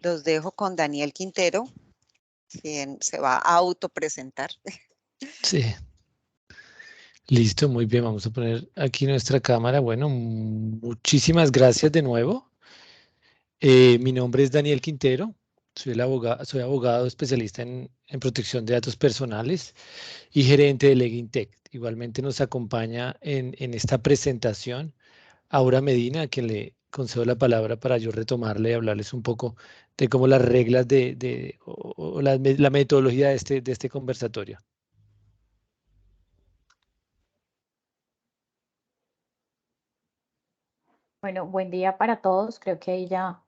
los dejo con Daniel Quintero, quien se va a autopresentar. Sí. Listo, muy bien. Vamos a poner aquí nuestra cámara. Bueno, muchísimas gracias de nuevo. Mi nombre es Daniel Quintero. Soy abogado especialista en protección de datos personales y gerente de Legintech. Igualmente nos acompaña en esta presentación Aura Medina, a quien le concedo la palabra para yo retomarle y hablarles un poco de cómo las reglas o la metodología de este conversatorio. Bueno, buen día para todos. Creo que ahí ya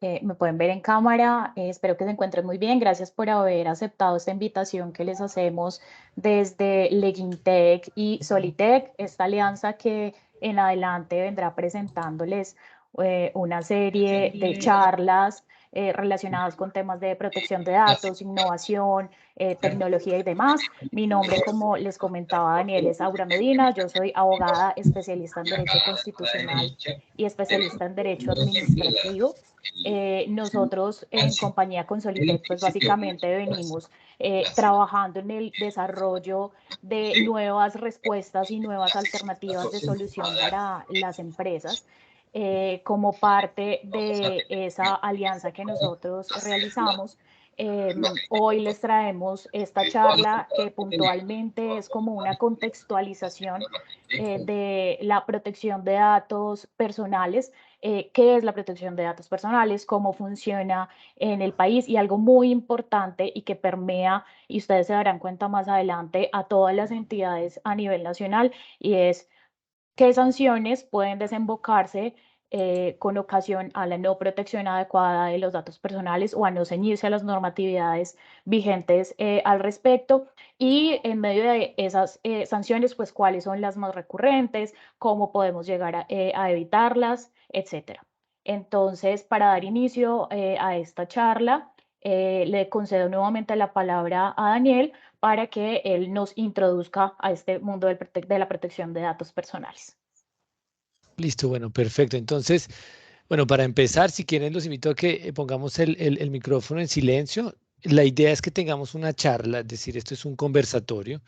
me pueden ver en cámara. Espero que se encuentren muy bien. Gracias por haber aceptado esta invitación que les hacemos desde Legintech y Solitech, esta alianza que en adelante vendrá presentándoles una serie de charlas relacionadas con temas de protección de datos, innovación, tecnología y demás. Mi nombre, como les comentaba Daniel, es Aura Medina. Yo soy abogada especialista en Derecho Constitucional y especialista en Derecho Administrativo. Nosotros en compañía con Solitech, pues básicamente venimos trabajando en el desarrollo de nuevas respuestas y nuevas alternativas de solución para las empresas. Como parte de esa alianza que nosotros realizamos, hoy les traemos esta charla que puntualmente es como una contextualización de la protección de datos personales. ¿Qué es la protección de datos personales? ¿Cómo funciona en el país? Y algo muy importante y que permea, y ustedes se darán cuenta más adelante, a todas las entidades a nivel nacional, y es qué sanciones pueden desembocarse con ocasión a la no protección adecuada de los datos personales o a no ceñirse a las normatividades vigentes al respecto. Y en medio de esas sanciones, pues cuáles son las más recurrentes, cómo podemos llegar a evitarlas, etcétera. Entonces, para dar inicio a esta charla, le concedo nuevamente la palabra a Daniel para que él nos introduzca a este mundo de la protección de datos personales. Listo, bueno, perfecto. Entonces, bueno, para empezar, si quieren, los invito a que pongamos el micrófono en silencio. La idea es que tengamos una charla, es decir, esto es un conversatorio.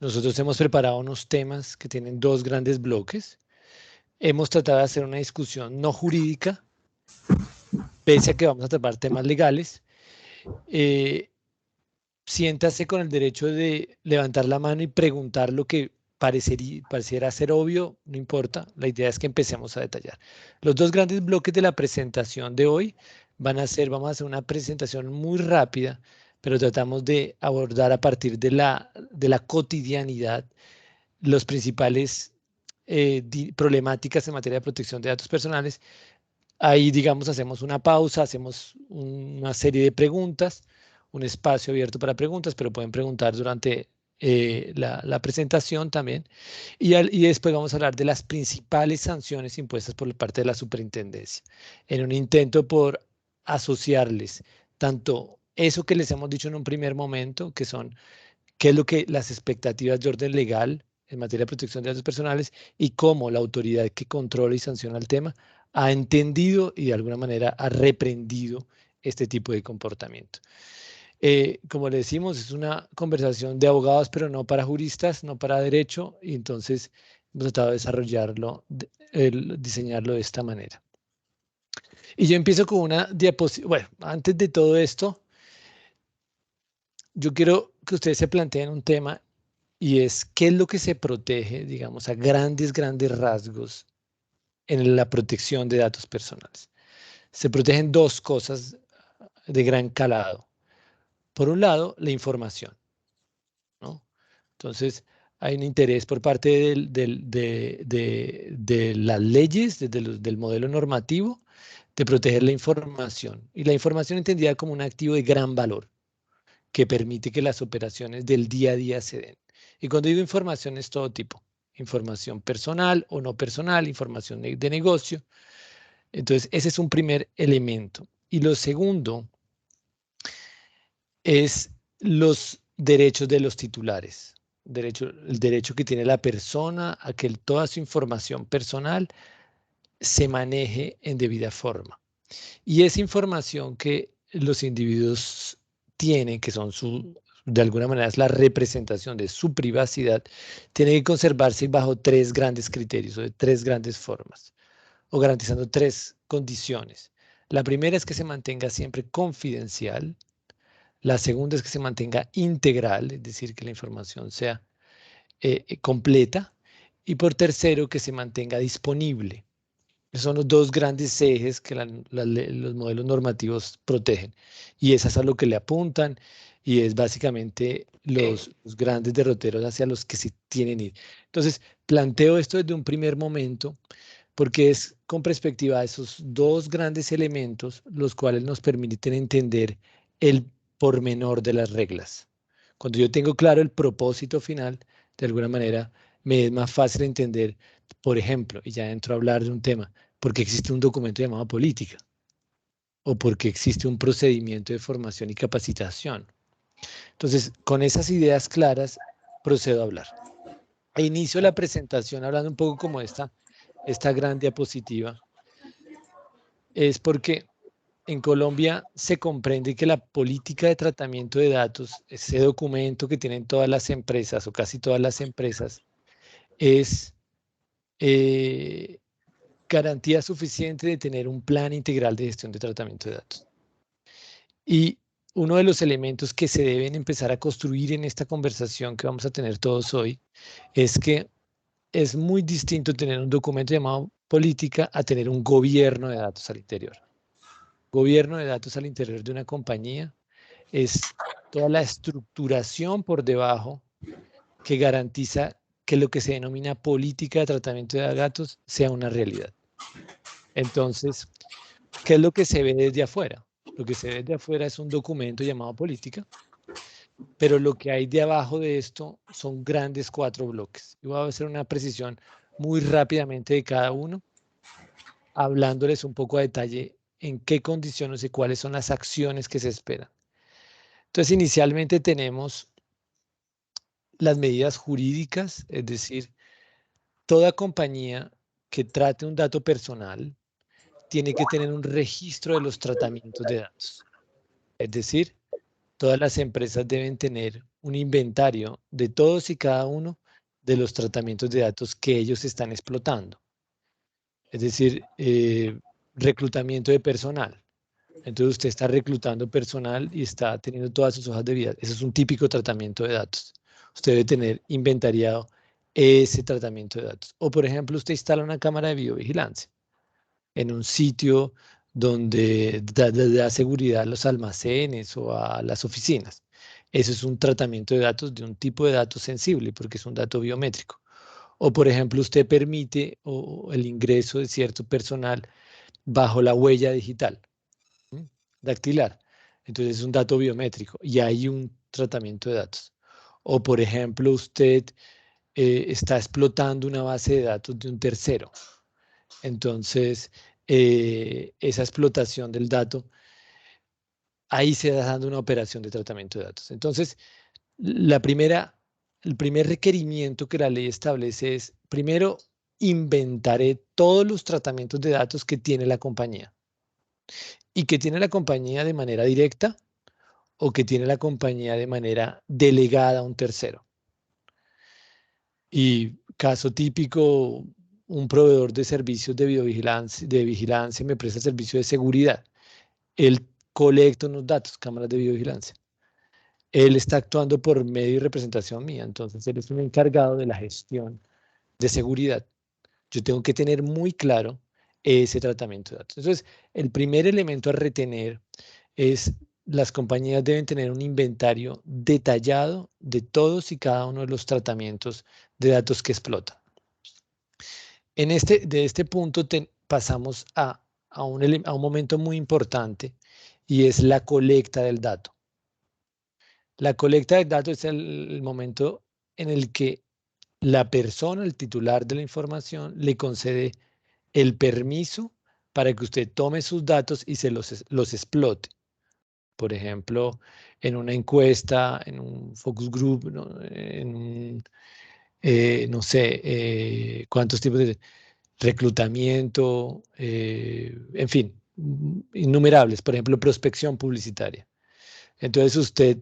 Nosotros hemos preparado unos temas que tienen dos grandes bloques. Hemos tratado de hacer una discusión no jurídica, pese a que vamos a tratar temas legales. Siéntase con el derecho de levantar la mano y preguntar lo que pareciera ser obvio, no importa. La idea es que empecemos a detallar. Los dos grandes bloques de la presentación de hoy vamos a hacer una presentación muy rápida, pero tratamos de abordar a partir de la cotidianidad los principales problemáticas en materia de protección de datos personales. Ahí, digamos, hacemos una pausa, hacemos una serie de preguntas, un espacio abierto para preguntas, pero pueden preguntar durante la presentación también. Y después vamos a hablar de las principales sanciones impuestas por parte de la superintendencia, en un intento por asociarles tanto eso que les hemos dicho en un primer momento, que son qué es lo que las expectativas de orden legal en materia de protección de datos personales y cómo la autoridad que controla y sanciona el tema ha entendido y de alguna manera ha reprendido este tipo de comportamiento. Como le decimos, es una conversación de abogados, pero no para juristas, no para derecho, y entonces hemos tratado de desarrollarlo, diseñarlo de esta manera. Y yo empiezo con una diapositiva. Bueno, antes de todo esto, yo quiero que ustedes se planteen un tema y es qué es lo que se protege, digamos, a grandes rasgos en la protección de datos personales. Se protegen dos cosas de gran calado. Por un lado, la información, ¿no? Entonces, hay un interés por parte de las leyes, del modelo normativo, de proteger la información. Y la información entendida como un activo de gran valor que permite que las operaciones del día a día se den. Y cuando digo información es todo tipo. Información personal o no personal, información de negocio. Entonces, ese es un primer elemento. Y lo segundo es los derechos de los titulares. El derecho que tiene la persona a que toda su información personal se maneje en debida forma. Y esa información que los individuos tienen, que son de alguna manera es la representación de su privacidad, tiene que conservarse bajo tres grandes criterios o de tres grandes formas, o garantizando tres condiciones. La primera es que se mantenga siempre confidencial. La segunda es que se mantenga integral, es decir, que la información sea completa. Y por tercero, que se mantenga disponible. Esos son los dos grandes ejes que los modelos normativos protegen. Y es a lo que le apuntan y es básicamente los grandes derroteros hacia los que se tienen que ir. Entonces, planteo esto desde un primer momento porque es con perspectiva a esos dos grandes elementos los cuales nos permiten entender el pormenor de las reglas. Cuando yo tengo claro el propósito final, de alguna manera me es más fácil entender, por ejemplo, y ya entro a hablar de un tema, por qué existe un documento llamado política o por qué existe un procedimiento de formación y capacitación. Entonces, con esas ideas claras, procedo a hablar. E inicio la presentación hablando un poco como esta gran diapositiva, es porque en Colombia se comprende que la política de tratamiento de datos, ese documento que tienen todas las empresas o casi todas las empresas, es garantía suficiente de tener un plan integral de gestión de tratamiento de datos. Y uno de los elementos que se deben empezar a construir en esta conversación que vamos a tener todos hoy es que es muy distinto tener un documento llamado política a tener un gobierno de datos al interior. Gobierno de datos al interior de una compañía es toda la estructuración por debajo que garantiza que lo que se denomina política de tratamiento de datos sea una realidad. Entonces, ¿qué es lo que se ve desde afuera? Lo que se ve desde afuera es un documento llamado política, pero lo que hay de abajo de esto son grandes 4 bloques. Yo voy a hacer una precisión muy rápidamente de cada uno, hablándoles un poco a detalle en qué condiciones y cuáles son las acciones que se esperan. Entonces, inicialmente tenemos las medidas jurídicas, es decir, toda compañía que trate un dato personal tiene que tener un registro de los tratamientos de datos. Es decir, todas las empresas deben tener un inventario de todos y cada uno de los tratamientos de datos que ellos están explotando. Es decir, reclutamiento de personal. Entonces usted está reclutando personal y está teniendo todas sus hojas de vida. Eso es un típico tratamiento de datos. Usted debe tener inventariado ese tratamiento de datos. O por ejemplo, usted instala una cámara de videovigilancia en un sitio donde da seguridad a los almacenes o a las oficinas. Eso es un tratamiento de datos de un tipo de dato sensible porque es un dato biométrico. O por ejemplo, usted permite el ingreso de cierto personal bajo la huella digital, dactilar. Entonces es un dato biométrico y hay un tratamiento de datos. O por ejemplo, usted está explotando una base de datos de un tercero. Entonces, esa explotación del dato, ahí se está dando una operación de tratamiento de datos. Entonces, el primer requerimiento que la ley establece es, primero, inventaré todos los tratamientos de datos que tiene la compañía. Y que tiene la compañía de manera directa o que tiene la compañía de manera delegada a un tercero. Y caso típico, un proveedor de servicios de vigilancia me presta servicio de seguridad. Él colecta unos datos, cámaras de videovigilancia. Él está actuando por medio y representación mía, entonces él es un encargado de la gestión de seguridad. Yo tengo que tener muy claro ese tratamiento de datos. Entonces, el primer elemento a retener es las compañías deben tener un inventario detallado de todos y cada uno de los tratamientos de datos que explotan. De este punto pasamos a un momento muy importante y es la colecta del dato. La colecta del dato es el momento en el que la persona, el titular de la información, le concede el permiso para que usted tome sus datos y se los explote. Por ejemplo, en una encuesta, en un focus group, ¿no? No sé, cuántos tipos de reclutamiento, en fin, innumerables, por ejemplo, prospección publicitaria. Entonces usted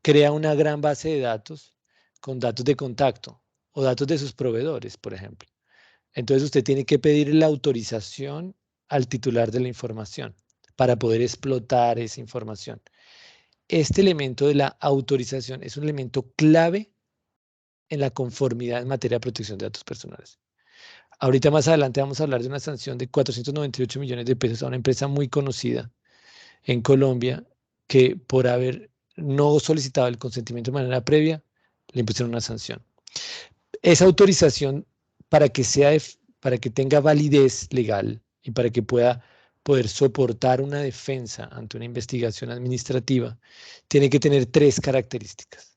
crea una gran base de datos con datos de contacto o datos de sus proveedores, por ejemplo. Entonces usted tiene que pedir la autorización al titular de la información para poder explotar esa información. Este elemento de la autorización es un elemento clave en la conformidad en materia de protección de datos personales. Ahorita más adelante vamos a hablar de una sanción de 498 millones de pesos a una empresa muy conocida en Colombia que por haber no solicitado el consentimiento de manera previa, le impusieron una sanción. Esa autorización, para que tenga validez legal y para que pueda poder soportar una defensa ante una investigación administrativa, tiene que tener 3 características.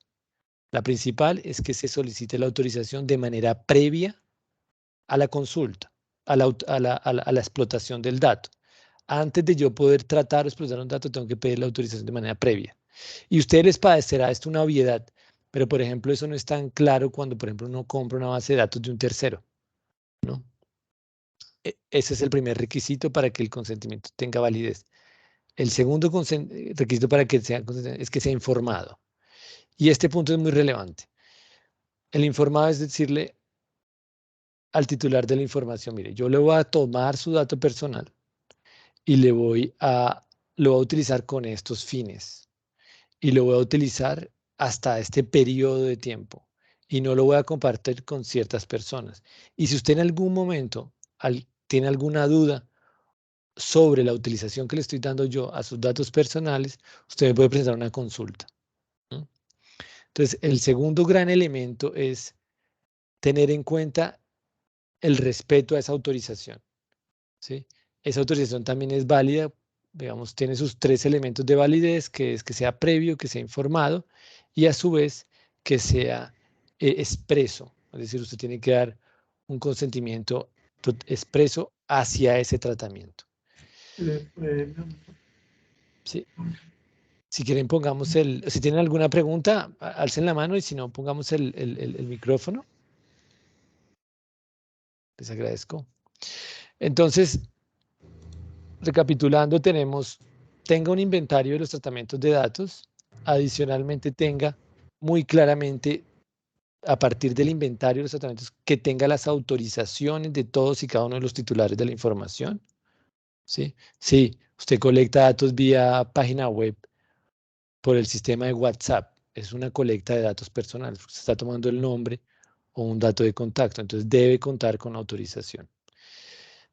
La principal es que se solicite la autorización de manera previa a la consulta, a la explotación del dato. Antes de yo poder tratar o explotar un dato, tengo que pedir la autorización de manera previa. Y a ustedes les parecerá esto una obviedad, pero por ejemplo eso no es tan claro cuando por ejemplo uno compra una base de datos de un tercero, ¿no? Ese es el primer requisito para que el consentimiento tenga validez. El segundo requisito para que sea consentimiento es que sea informado. Y este punto es muy relevante. El informado es decirle al titular de la información, mire, yo le voy a tomar su dato personal y lo voy a utilizar con estos fines. Y lo voy a utilizar hasta este periodo de tiempo. Y no lo voy a compartir con ciertas personas. Y si usted en algún momento tiene alguna duda sobre la utilización que le estoy dando yo a sus datos personales, usted me puede presentar una consulta. Entonces, el segundo gran elemento es tener en cuenta el respeto a esa autorización, ¿sí? Esa autorización también es válida, digamos, tiene sus 3 elementos de validez, que es que sea previo, que sea informado y a su vez que sea expreso. Es decir, usted tiene que dar un consentimiento expreso hacia ese tratamiento. Sí. Si quieren, pongamos si tienen alguna pregunta, alcen la mano y si no, pongamos el micrófono. Les agradezco. Entonces, recapitulando, tenga un inventario de los tratamientos de datos. Adicionalmente, tenga muy claramente, a partir del inventario de los tratamientos, que tenga las autorizaciones de todos y cada uno de los titulares de la información. ¿Sí? Sí, usted colecta datos vía página web por el sistema de WhatsApp. Es una colecta de datos personales. Usted está tomando el nombre o un dato de contacto. Entonces, debe contar con autorización.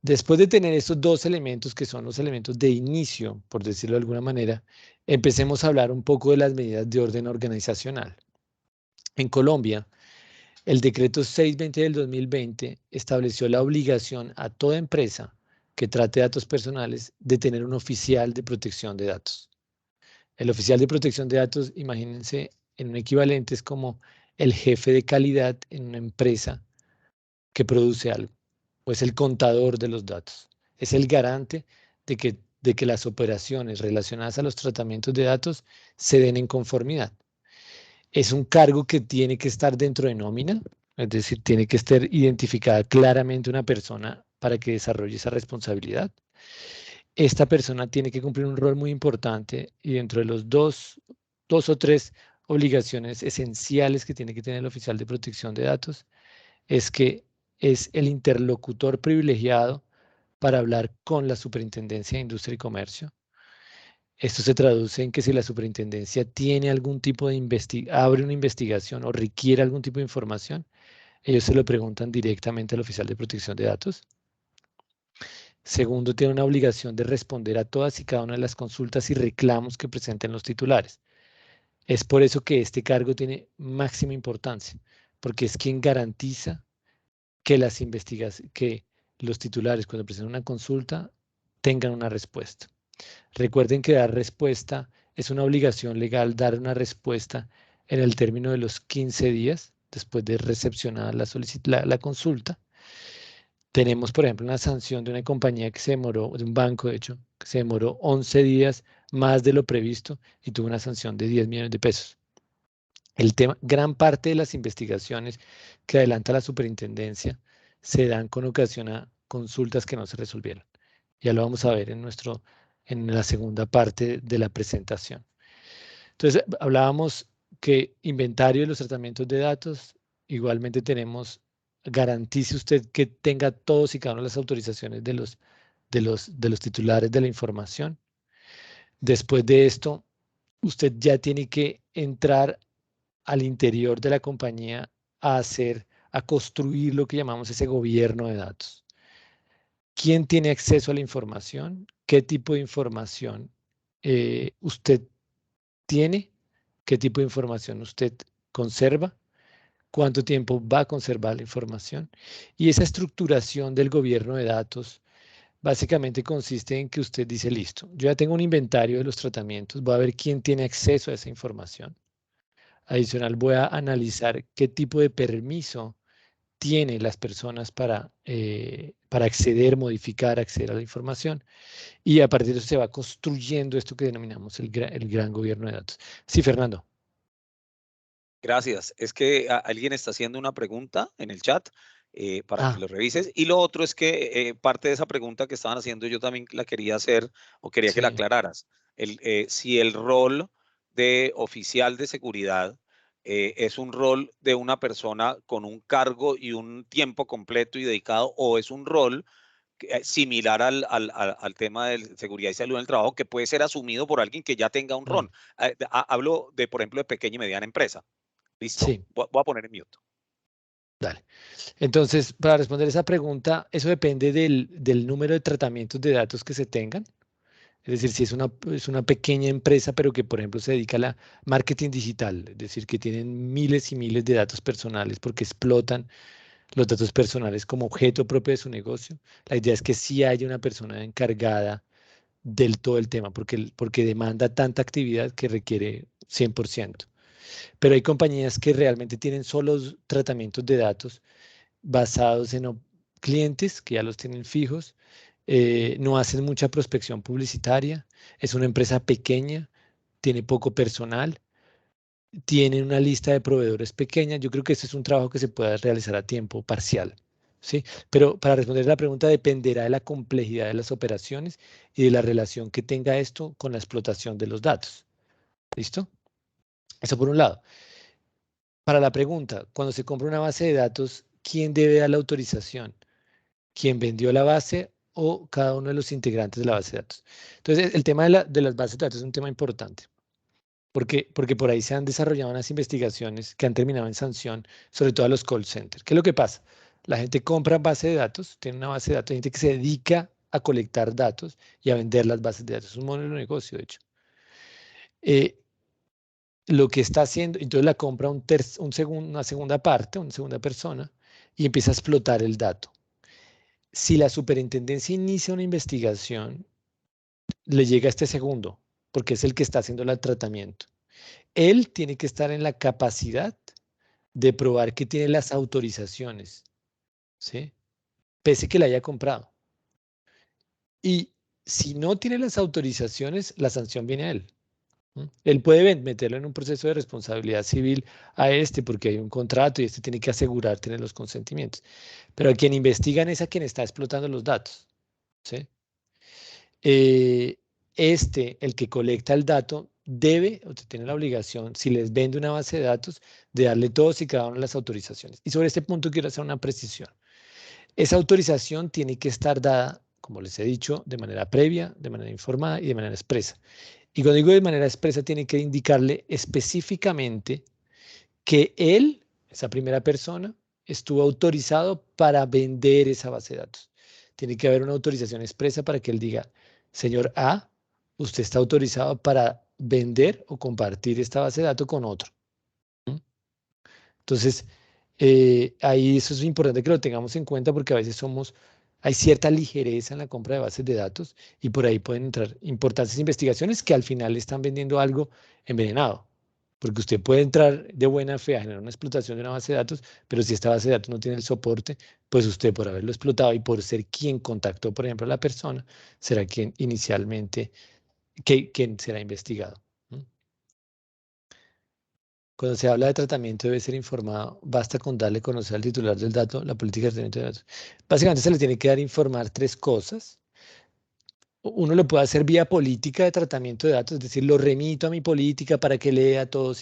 Después de tener estos 2 elementos, que son los elementos de inicio, por decirlo de alguna manera, empecemos a hablar un poco de las medidas de orden organizacional. En Colombia, el decreto 620 del 2020 estableció la obligación a toda empresa que trate datos personales de tener un oficial de protección de datos. El oficial de protección de datos, imagínense, en un equivalente es como el jefe de calidad en una empresa que produce algo, o es el contador de los datos. Es el garante de que las operaciones relacionadas a los tratamientos de datos se den en conformidad. Es un cargo que tiene que estar dentro de nómina, es decir, tiene que estar identificada claramente una persona para que desarrolle esa responsabilidad. Esta persona tiene que cumplir un rol muy importante y dentro de los dos o 3 obligaciones esenciales que tiene que tener el oficial de protección de datos es que es el interlocutor privilegiado para hablar con la Superintendencia de Industria y Comercio. Esto se traduce en que si la superintendencia tiene algún tipo de abre una investigación o requiere algún tipo de información, ellos se lo preguntan directamente al oficial de protección de datos. Segundo, tiene una obligación de responder a todas y cada una de las consultas y reclamos que presenten los titulares. Es por eso que este cargo tiene máxima importancia, porque es quien garantiza que los titulares cuando presenten una consulta tengan una respuesta. Recuerden que dar respuesta es una obligación legal, dar una respuesta en el término de los 15 días después de recepcionar la consulta. Tenemos, por ejemplo, una sanción de una compañía que se demoró, de un banco, de hecho, que se demoró 11 días más de lo previsto y tuvo una sanción de 10 millones de pesos. Gran parte de las investigaciones que adelanta la superintendencia se dan con ocasión a consultas que no se resolvieron. Ya lo vamos a ver en la segunda parte de la presentación. Entonces, hablábamos que inventario de los tratamientos de datos, igualmente tenemos, garantice usted que tenga todos y cada una de las autorizaciones de los titulares de la información. Después de esto, usted ya tiene que entrar al interior de la compañía a construir lo que llamamos ese gobierno de datos. ¿Quién tiene acceso a la información? ¿Qué tipo de información usted tiene? ¿Qué tipo de información usted conserva? ¿Cuánto tiempo va a conservar la información? Y esa estructuración del gobierno de datos básicamente consiste en que usted dice, listo, yo ya tengo un inventario de los tratamientos, voy a ver quién tiene acceso a esa información. Adicional, voy a analizar qué tipo de permiso tienen las personas para acceder, modificar, acceder a la información. Y a partir de eso se va construyendo esto que denominamos el gran gobierno de datos. Sí, Fernando. Gracias. Es que alguien está haciendo una pregunta en el chat para que lo revises. Y lo otro es que parte de esa pregunta que estaban haciendo yo también la quería hacer o quería que la aclararas. Si el rol de oficial de seguridad es un rol de una persona con un cargo y un tiempo completo y dedicado, o es un rol similar al tema de seguridad y salud en el trabajo que puede ser asumido por alguien que ya tenga un rol. Hablo de, por ejemplo, de pequeña y mediana empresa. ¿Listo? Sí. Voy a poner en mute. Dale. Entonces, para responder esa pregunta, eso depende del número de tratamientos de datos que se tengan. Es decir, si es una pequeña empresa, pero que, por ejemplo, se dedica a la marketing digital, es decir, que tienen miles y miles de datos personales porque explotan los datos personales como objeto propio de su negocio. La idea es que sí haya una persona encargada del todo el tema, porque demanda tanta actividad que requiere 100%. Pero hay compañías que realmente tienen solo tratamientos de datos basados en clientes que ya los tienen fijos, no hacen mucha prospección publicitaria, es una empresa pequeña, tiene poco personal, tienen una lista de proveedores pequeña. Yo creo que este es un trabajo que se puede realizar a tiempo parcial, ¿sí? Pero para responder la pregunta dependerá de la complejidad de las operaciones y de la relación que tenga esto con la explotación de los datos. ¿Listo? Eso por un lado. Para la pregunta, cuando se compra una base de datos, ¿quién debe dar la autorización? ¿Quién vendió la base o cada uno de los integrantes de la base de datos? Entonces, el tema de las bases de datos es un tema importante, porque por ahí se han desarrollado unas investigaciones que han terminado en sanción, sobre todo a los call centers. ¿Qué es lo que pasa? La gente compra base de datos, tiene una base de datos, hay gente que se dedica a colectar datos y a vender las bases de datos. Es un modelo de negocio, de hecho. Lo que está haciendo, entonces la compra una segunda parte, una segunda persona, y empieza a explotar el dato. Si la superintendencia inicia una investigación, le llega a este segundo, porque es el que está haciendo el tratamiento. Él tiene que estar en la capacidad de probar que tiene las autorizaciones, ¿sí? Pese que la haya comprado. Y si no tiene las autorizaciones, la sanción viene a él. Él puede meterlo en un proceso de responsabilidad civil a este porque hay un contrato y este tiene que asegurar tener los consentimientos. Pero a quien investigan es a quien está explotando los datos, ¿sí? El que colecta el dato, debe o tiene la obligación, si les vende una base de datos, de darle todos y cada una de las autorizaciones. Y sobre este punto quiero hacer una precisión. Esa autorización tiene que estar dada, como les he dicho, de manera previa, de manera informada y de manera expresa. Y cuando digo de manera expresa, tiene que indicarle específicamente que él, esa primera persona, estuvo autorizado para vender esa base de datos. Tiene que haber una autorización expresa para que él diga, señor A, usted está autorizado para vender o compartir esta base de datos con otro. Entonces, ahí eso es importante que lo tengamos en cuenta porque a veces hay cierta ligereza en la compra de bases de datos y por ahí pueden entrar importantes investigaciones que al final están vendiendo algo envenenado. Porque usted puede entrar de buena fe a generar una explotación de una base de datos, pero si esta base de datos no tiene el soporte, pues usted por haberlo explotado y por ser quien contactó, por ejemplo, a la persona, será quien inicialmente, quien será investigado. Cuando se habla de tratamiento debe ser informado, basta con darle a conocer al titular del dato la política de tratamiento de datos. Básicamente se le tiene que dar a informar tres cosas. uno lo puede hacer vía política de tratamiento de datos, es decir, lo remito a mi política para que lea todo,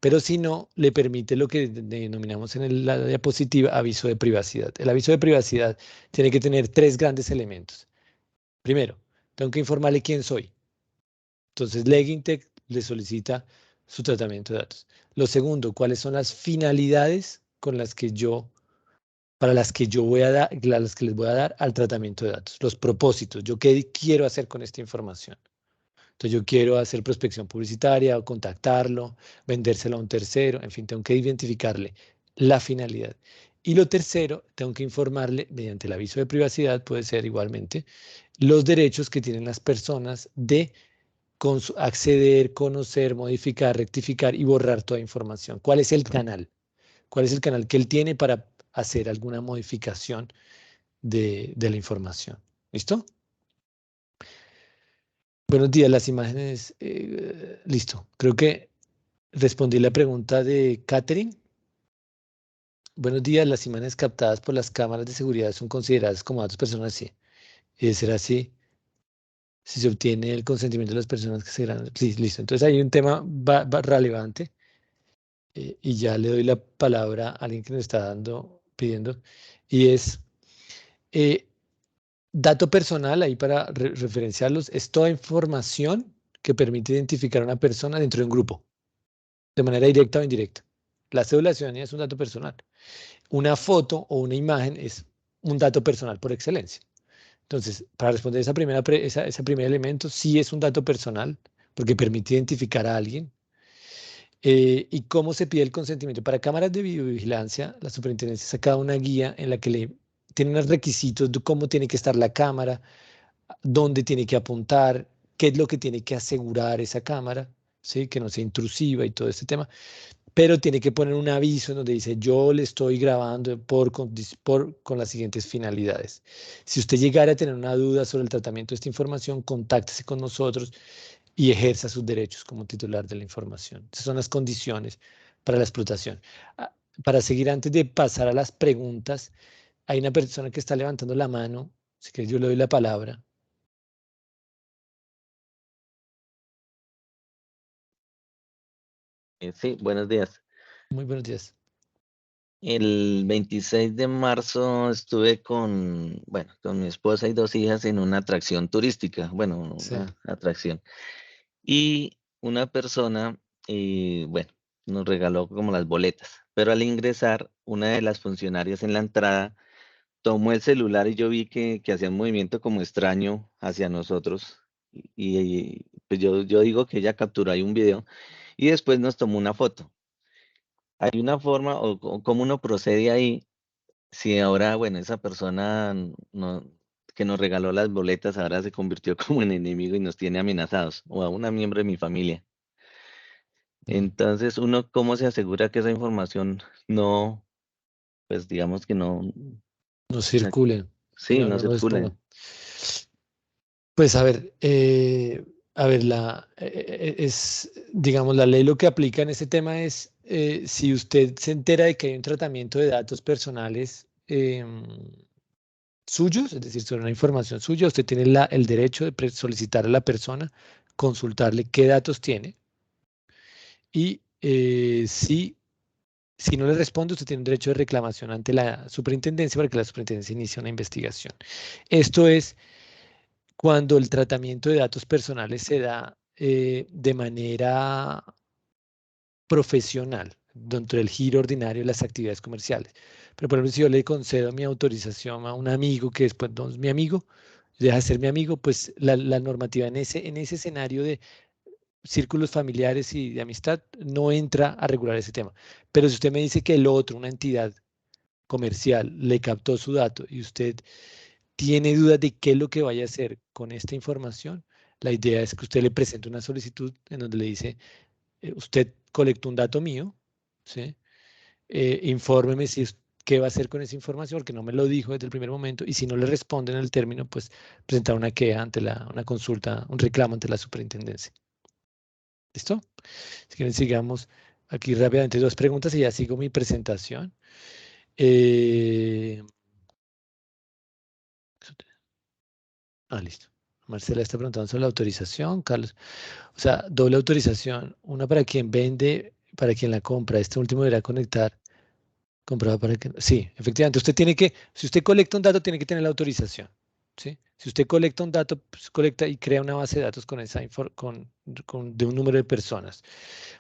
pero si no, le permite lo que denominamos en la diapositiva aviso de privacidad. El aviso de privacidad tiene que tener 3 grandes elementos. Primero, tengo que informarle quién soy. Entonces, LegIntech le solicita su tratamiento de datos. Lo segundo, cuáles son las finalidades con las que para las que yo voy a dar, las que les voy a dar al tratamiento de datos. Los propósitos, yo qué quiero hacer con esta información. Entonces yo quiero hacer prospección publicitaria o contactarlo, vendérselo a un tercero, en fin, tengo que identificarle la finalidad. Y lo tercero, tengo que informarle mediante el aviso de privacidad, puede ser igualmente, los derechos que tienen las personas de acceder, conocer, modificar, rectificar y borrar toda información. ¿Cuál es el canal? ¿Cuál es el canal que él tiene para hacer alguna modificación de la información? ¿Listo? Buenos días, las imágenes. Listo. Creo que respondí la pregunta de Catherine. Buenos días, las imágenes captadas por las cámaras de seguridad son consideradas como datos personales. Sí. Y de ser así, si se obtiene el consentimiento de las personas que se graban. Sí, listo. Entonces hay un tema relevante y ya le doy la palabra a alguien que nos está pidiendo, y es dato personal, ahí para referenciarlos, es toda información que permite identificar a una persona dentro de un grupo, de manera directa o indirecta. La cédula de ciudadanía es un dato personal. Una foto o una imagen es un dato personal por excelencia. Entonces, para responder ese primer elemento, sí es un dato personal, porque permite identificar a alguien. ¿Y cómo se pide el consentimiento? Para cámaras de videovigilancia, la superintendencia saca una guía en la que tiene unos requisitos de cómo tiene que estar la cámara, dónde tiene que apuntar, qué es lo que tiene que asegurar esa cámara, ¿sí? Que no sea intrusiva y todo este tema, pero tiene que poner un aviso en donde dice, yo le estoy grabando con las siguientes finalidades. Si usted llegara a tener una duda sobre el tratamiento de esta información, contáctese con nosotros y ejerza sus derechos como titular de la información. Esas son las condiciones para la explotación. Para seguir, antes de pasar a las preguntas, hay una persona que está levantando la mano, así que yo le doy la palabra. Sí, buenos días. Muy buenos días. El 26 de marzo estuve con mi esposa y 2 hijas en una atracción turística, bueno, Sí. una atracción. Y una persona, nos regaló como las boletas, pero al ingresar, una de las funcionarias en la entrada tomó el celular y yo vi que hacía un movimiento como extraño hacia nosotros. Pues yo digo que ella capturó ahí un video y después nos tomó una foto. Hay una forma o cómo uno procede ahí, si ahora, bueno, esa persona que nos regaló las boletas ahora se convirtió como en enemigo y nos tiene amenazados, o a una miembro de mi familia. Entonces, uno, ¿cómo se asegura que esa información no, pues digamos que no, No circulen. sí, no No lo circule? expongan. Pues a ver, digamos, la ley lo que aplica en ese tema es, si usted se entera de que hay un tratamiento de datos personales suyos, es decir, sobre una información suya, usted tiene el derecho de solicitar a la persona, consultarle qué datos tiene, y si no le responde, usted tiene un derecho de reclamación ante la superintendencia para que la superintendencia inicie una investigación. Esto es cuando el tratamiento de datos personales se da de manera profesional, dentro del giro ordinario de las actividades comerciales. Pero, por ejemplo, si yo le concedo mi autorización a un amigo que después no es mi amigo, deja de ser mi amigo, pues la normativa en ese escenario de círculos familiares y de amistad no entra a regular ese tema. Pero si usted me dice que el otro, una entidad comercial, le captó su dato y usted tiene dudas de qué es lo que vaya a hacer con esta información, la idea es que usted le presente una solicitud en donde le dice, usted colectó un dato mío, ¿sí? Infórmeme qué va a hacer con esa información, porque no me lo dijo desde el primer momento, y si no le responde en el término, pues presentar una queja ante una consulta, un reclamo ante la superintendencia. ¿Listo? Si quieren, sigamos aquí rápidamente 2 preguntas y ya sigo mi presentación. Listo. Marcela está preguntando sobre la autorización, Carlos. O sea, doble autorización, una para quien vende, para quien la compra. Este último deberá conectar. Comprado para que... Sí, efectivamente. Usted tiene que, si usted colecta un dato, tiene que tener la autorización. ¿Sí? Si usted colecta un dato, pues, colecta y crea una base de datos con esa de un número de personas.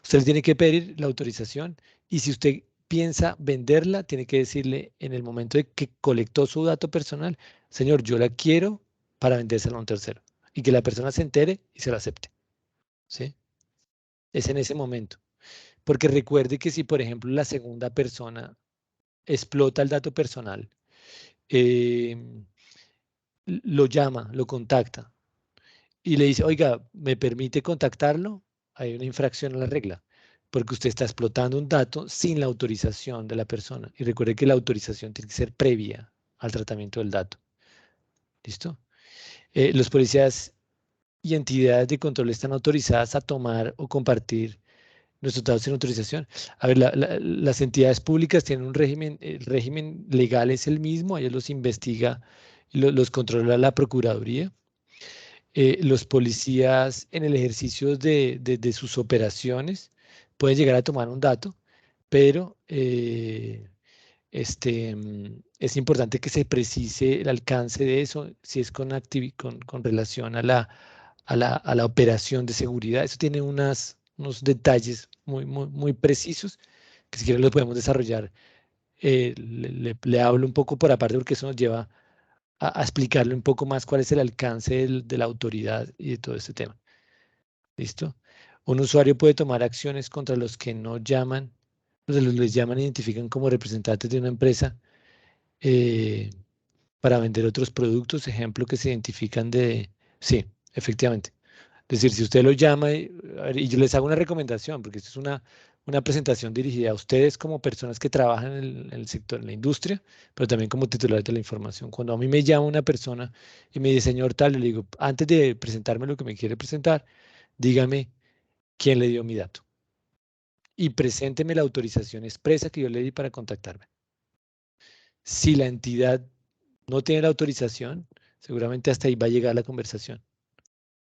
Usted le tiene que pedir la autorización y si usted piensa venderla, tiene que decirle en el momento de que colectó su dato personal, señor, yo la quiero para vendérsela a un tercero y que la persona se entere y se la acepte. ¿Sí? Es en ese momento. Porque recuerde que si, por ejemplo, la segunda persona explota el dato personal, lo llama, lo contacta y le dice, oiga, ¿me permite contactarlo? Hay una infracción a la regla, porque usted está explotando un dato sin la autorización de la persona. Y recuerde que la autorización tiene que ser previa al tratamiento del dato. ¿Listo? Los policías y entidades de control están autorizadas a tomar o compartir nuestros datos sin autorización. A ver, las entidades públicas tienen un régimen, el régimen legal es el mismo, ellos los investiga, los controla la Procuraduría. Los policías en el ejercicio de sus operaciones pueden llegar a tomar un dato, pero es importante que se precise el alcance de eso, si es con relación a la operación de seguridad. Eso tiene unos detalles muy precisos que si quieren los podemos desarrollar. Le hablo un poco por aparte porque eso nos lleva a explicarle un poco más cuál es el alcance de la autoridad y de todo este tema. ¿Listo? Un usuario puede tomar acciones contra los que no llaman, les llaman e identifican como representantes de una empresa para vender otros productos, ejemplo que se identifican de... Sí, efectivamente. Es decir, si usted lo llama y yo les hago una recomendación, porque esto es una presentación dirigida a ustedes como personas que trabajan en el sector, en la industria, pero también como titulares de la información. Cuando a mí me llama una persona y me dice, señor tal, le digo, antes de presentarme lo que me quiere presentar, dígame quién le dio mi dato. Y presénteme la autorización expresa que yo le di para contactarme. Si la entidad no tiene la autorización, seguramente hasta ahí va a llegar la conversación.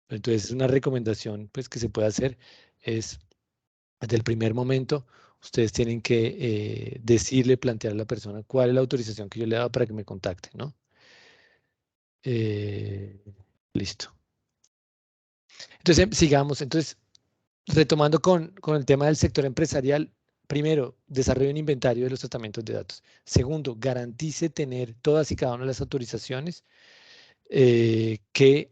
Entonces, una recomendación pues, que se puede hacer es, desde el primer momento, ustedes tienen que decirle, plantear a la persona cuál es la autorización que yo le he dado para que me contacte, ¿no? Listo. Entonces, sigamos. Entonces, retomando con el tema del sector empresarial, primero, desarrolle un inventario de los tratamientos de datos. Segundo, garantice tener todas y cada una de las autorizaciones que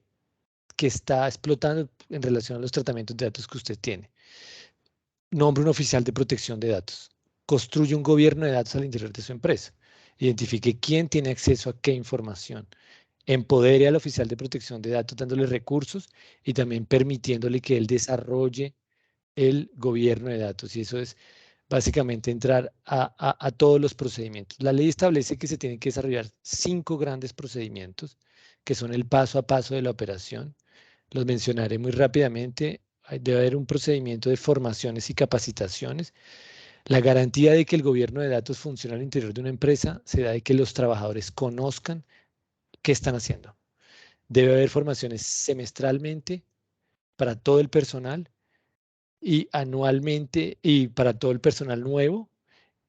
está explotando en relación a los tratamientos de datos que usted tiene. Nombre un oficial de protección de datos. Construye un gobierno de datos al interior de su empresa. Identifique quién tiene acceso a qué información. Empodere al oficial de protección de datos dándole recursos y también permitiéndole que él desarrolle el gobierno de datos. Y eso es básicamente entrar a todos los procedimientos. La ley establece que se tienen que desarrollar 5 grandes procedimientos que son el paso a paso de la operación. Los mencionaré muy rápidamente. Debe haber un procedimiento de formaciones y capacitaciones. La garantía de que el gobierno de datos funciona al interior de una empresa se da de que los trabajadores conozcan qué están haciendo. Debe haber formaciones semestralmente para todo el personal y anualmente y para todo el personal nuevo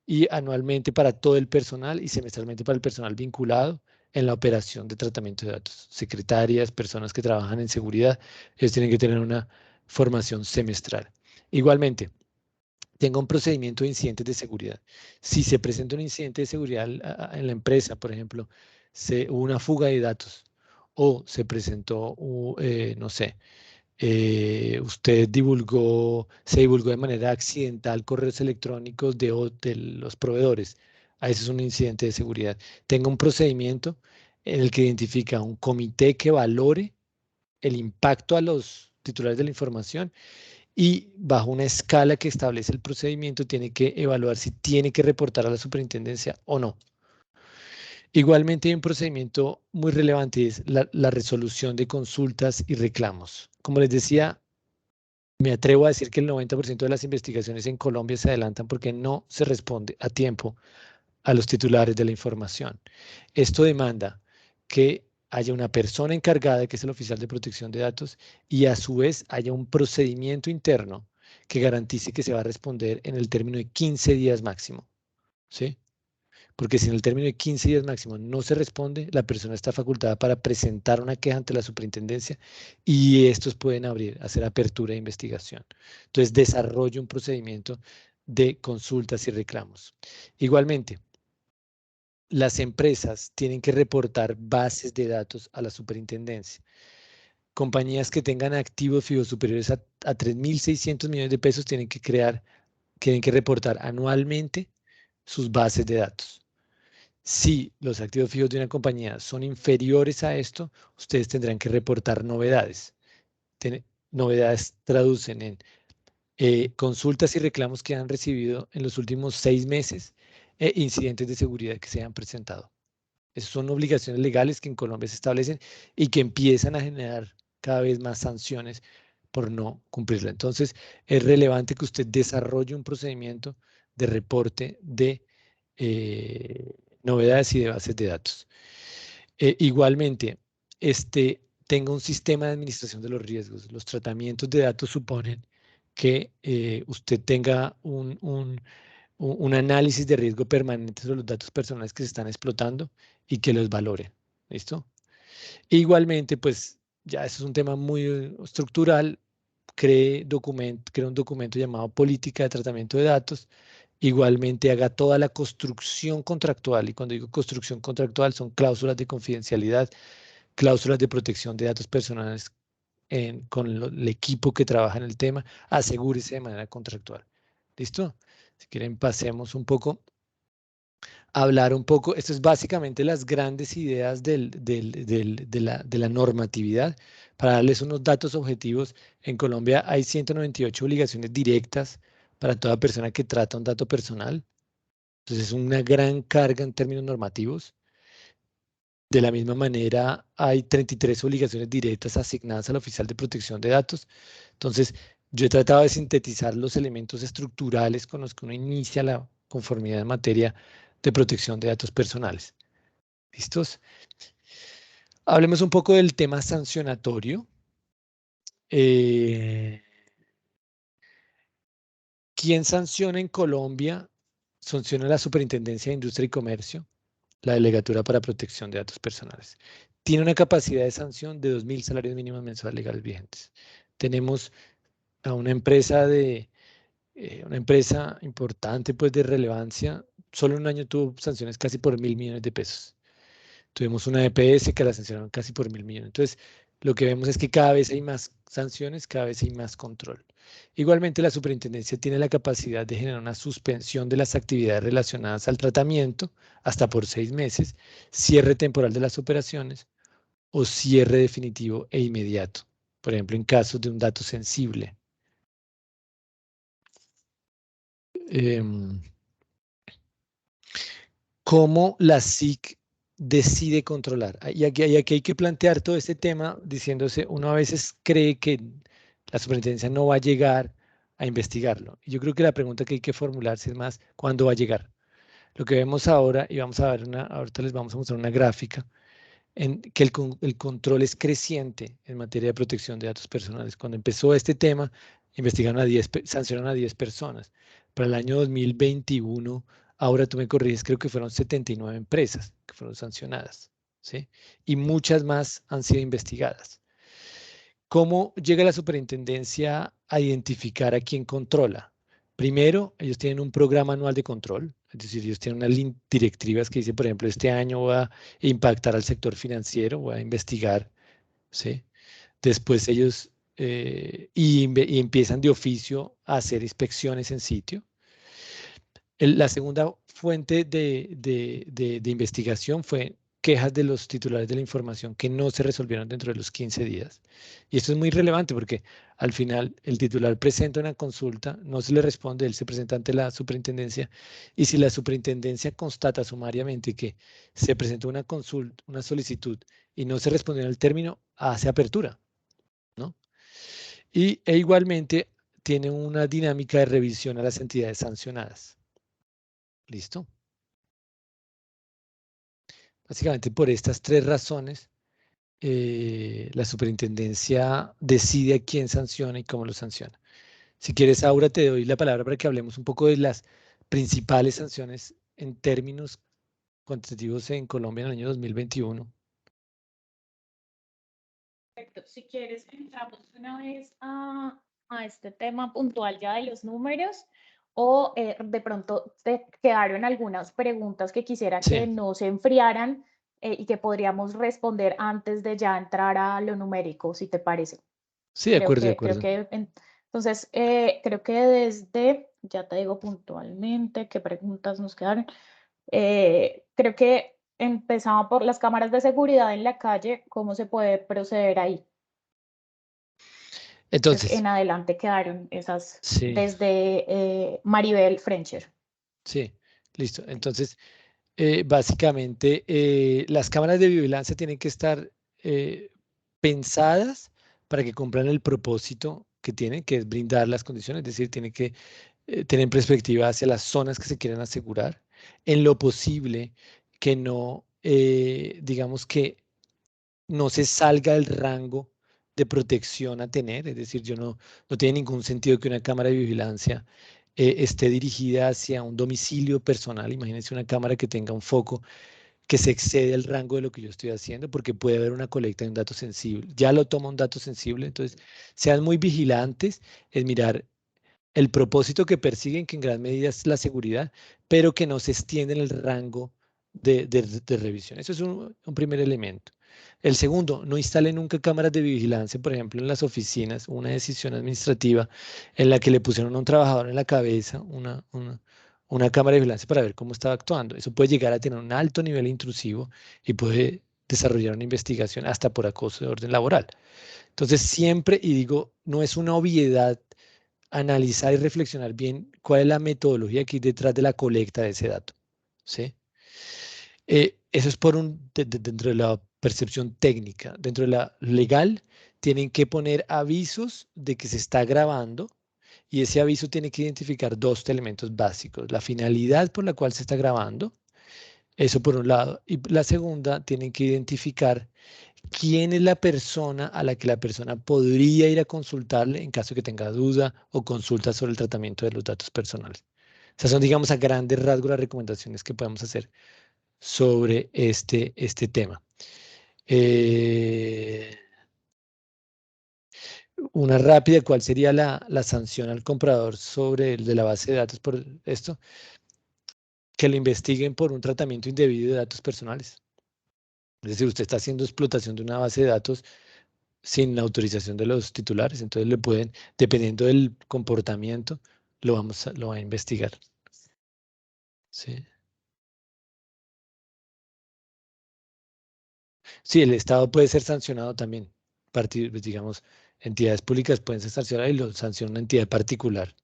y anualmente para todo el personal y semestralmente para el personal vinculado en la operación de tratamiento de datos. Secretarias, personas que trabajan en seguridad, ellos tienen que tener una formación semestral. Igualmente, tenga un procedimiento de incidentes de seguridad. Si se presenta un incidente de seguridad en la empresa, por ejemplo, hubo una fuga de datos o se presentó, no sé, usted se divulgó de manera accidental correos electrónicos de los proveedores. A eso es un incidente de seguridad. Tenga un procedimiento en el que identifica un comité que valore el impacto a los titulares de la información y bajo una escala que establece el procedimiento tiene que evaluar si tiene que reportar a la superintendencia o no. Igualmente hay un procedimiento muy relevante, es la resolución de consultas y reclamos. Como les decía, me atrevo a decir que el 90% de las investigaciones en Colombia se adelantan porque no se responde a tiempo a los titulares de la información. Esto demanda que haya una persona encargada, que es el oficial de protección de datos, y a su vez haya un procedimiento interno que garantice que se va a responder en el término de 15 días máximo, ¿sí? Porque si en el término de 15 días máximo no se responde, la persona está facultada para presentar una queja ante la superintendencia y estos pueden hacer apertura de investigación. Entonces, desarrolla un procedimiento de consultas y reclamos. Igualmente, las empresas tienen que reportar bases de datos a la superintendencia. Compañías que tengan activos fijos superiores a 3.600 millones de pesos tienen que reportar anualmente sus bases de datos. Si los activos fijos de una compañía son inferiores a esto, ustedes tendrán que reportar novedades. Novedades traducen en consultas y reclamos que han recibido en los últimos 6 meses e incidentes de seguridad que se han presentado. Esas son obligaciones legales que en Colombia se establecen y que empiezan a generar cada vez más sanciones por no cumplirla. Entonces, es relevante que usted desarrolle un procedimiento de reporte de novedades y de bases de datos. Igualmente, tenga un sistema de administración de los riesgos. Los tratamientos de datos suponen que usted tenga un análisis de riesgo permanente sobre los datos personales que se están explotando y que los valore. ¿Listo? Igualmente, pues ya eso es un tema muy estructural. Crea un documento llamado Política de Tratamiento de Datos. Igualmente haga toda la construcción contractual. Y cuando digo construcción contractual son cláusulas de confidencialidad, cláusulas de protección de datos personales con el equipo que trabaja en el tema. Asegúrese de manera contractual. ¿Listo? Si quieren, pasemos un poco a hablar un poco. Esto es básicamente las grandes ideas de la normatividad. Para darles unos datos objetivos, en Colombia hay 198 obligaciones directas para toda persona que trata un dato personal. Entonces es una gran carga en términos normativos. De la misma manera, hay 33 obligaciones directas asignadas al oficial de protección de datos. Entonces, yo he tratado de sintetizar los elementos estructurales con los que uno inicia la conformidad en materia de protección de datos personales. ¿Listos? Hablemos un poco del tema sancionatorio. ¿Quién sanciona en Colombia? Sanciona la Superintendencia de Industria y Comercio, la Delegatura para Protección de Datos Personales. Tiene una capacidad de sanción de 2.000 salarios mínimos mensuales legales vigentes. Tenemos a una empresa importante, pues de relevancia. Solo en un año tuvo sanciones casi por 1.000 millones de pesos. Tuvimos una EPS que la sancionaron casi por 1.000 millones. Entonces, lo que vemos es que cada vez hay más sanciones, cada vez hay más control. Igualmente, la superintendencia tiene la capacidad de generar una suspensión de las actividades relacionadas al tratamiento hasta por 6 meses, cierre temporal de las operaciones o cierre definitivo e inmediato. Por ejemplo, en casos de un dato sensible. ¿Cómo la SIC decide controlar? Y aquí hay que plantear todo este tema diciéndose, uno a veces cree que la superintendencia no va a llegar a investigarlo. Y yo creo que la pregunta que hay que formularse es más, ¿cuándo va a llegar? Lo que vemos ahora, y vamos a ver ahorita les vamos a mostrar una gráfica, en que el control es creciente en materia de protección de datos personales. Cuando empezó este tema, sancionaron a 10 personas. Para el año 2021, ahora tú me corriges, creo que fueron 79 empresas que fueron sancionadas, ¿sí? Y muchas más han sido investigadas. ¿Cómo llega la superintendencia a identificar a quién controla? Primero, ellos tienen un programa anual de control, es decir, ellos tienen unas directivas que dicen, por ejemplo, este año va a impactar al sector financiero, voy a investigar, ¿sí? Después ellos y empiezan de oficio a hacer inspecciones en sitio. La segunda fuente de investigación fue quejas de los titulares de la información que no se resolvieron dentro de los 15 días. Y esto es muy relevante porque al final el titular presenta una consulta, no se le responde, él se presenta ante la superintendencia y si la superintendencia constata sumariamente que se presentó una consulta, una solicitud y no se respondió en el término, hace apertura, ¿no? E igualmente tiene una dinámica de revisión a las entidades sancionadas. ¿Listo? Básicamente por estas 3 razones la superintendencia decide a quién sanciona y cómo lo sanciona. Si quieres, Aura, te doy la palabra para que hablemos un poco de las principales sanciones en términos cuantitativos en Colombia en el año 2021. Perfecto. Si quieres, entramos una vez a este tema puntual ya de los números, o de pronto te quedaron algunas preguntas que quisiera que no se enfriaran y que podríamos responder antes de ya entrar a lo numérico, si te parece. Sí, de acuerdo, de acuerdo. Entonces, creo que desde, ya te digo puntualmente qué preguntas nos quedaron. Creo que empezaba por las cámaras de seguridad en la calle, ¿cómo se puede proceder ahí? Entonces, en adelante quedaron esas sí, desde Maribel Frencher. sí, listo. Entonces, básicamente, las cámaras de vigilancia tienen que estar pensadas para que cumplan el propósito que tienen, que es brindar las condiciones, es decir, tienen que tener en perspectiva hacia las zonas que se quieren asegurar, en lo posible que no, digamos que no se salga del rango de protección a tener, es decir, no tiene ningún sentido que una cámara de vigilancia esté dirigida hacia un domicilio personal. Imagínense una cámara que tenga un foco que se excede el rango de lo que yo estoy haciendo, porque puede haber una colecta de un dato sensible. Ya lo toma un dato sensible, entonces sean muy vigilantes en mirar el propósito que persiguen, que en gran medida es la seguridad, pero que no se extiende en el rango de revisión. Eso es un primer elemento. El segundo, no instale nunca cámaras de vigilancia, por ejemplo, en las oficinas, una decisión administrativa en la que le pusieron a un trabajador en la cabeza una cámara de vigilancia para ver cómo estaba actuando. Eso puede llegar a tener un alto nivel intrusivo y puede desarrollar una investigación hasta por acoso de orden laboral. Entonces, siempre, y digo, no es una obviedad analizar y reflexionar bien cuál es la metodología que hay detrás de la colecta de ese dato. ¿Sí? Eso es dentro de la percepción técnica. Dentro de la legal, tienen que poner avisos de que se está grabando, y ese aviso tiene que identificar dos elementos básicos: la finalidad por la cual se está grabando, eso por un lado, y la segunda, tienen que identificar quién es la persona a la que la persona podría ir a consultarle en caso de que tenga duda o consulta sobre el tratamiento de los datos personales. Esas son, digamos, a grandes rasgos las recomendaciones que podemos hacer sobre este tema. Una rápida, ¿cuál sería la sanción al comprador sobre el de la base de datos por esto? Que lo investiguen por un tratamiento indebido de datos personales. Es decir, usted está haciendo explotación de una base de datos sin la autorización de los titulares, entonces le pueden, dependiendo del comportamiento, lo va a investigar. Sí. Sí, el Estado puede ser sancionado también. Pues, digamos, entidades públicas pueden ser sancionadas y lo sanciona una entidad particular.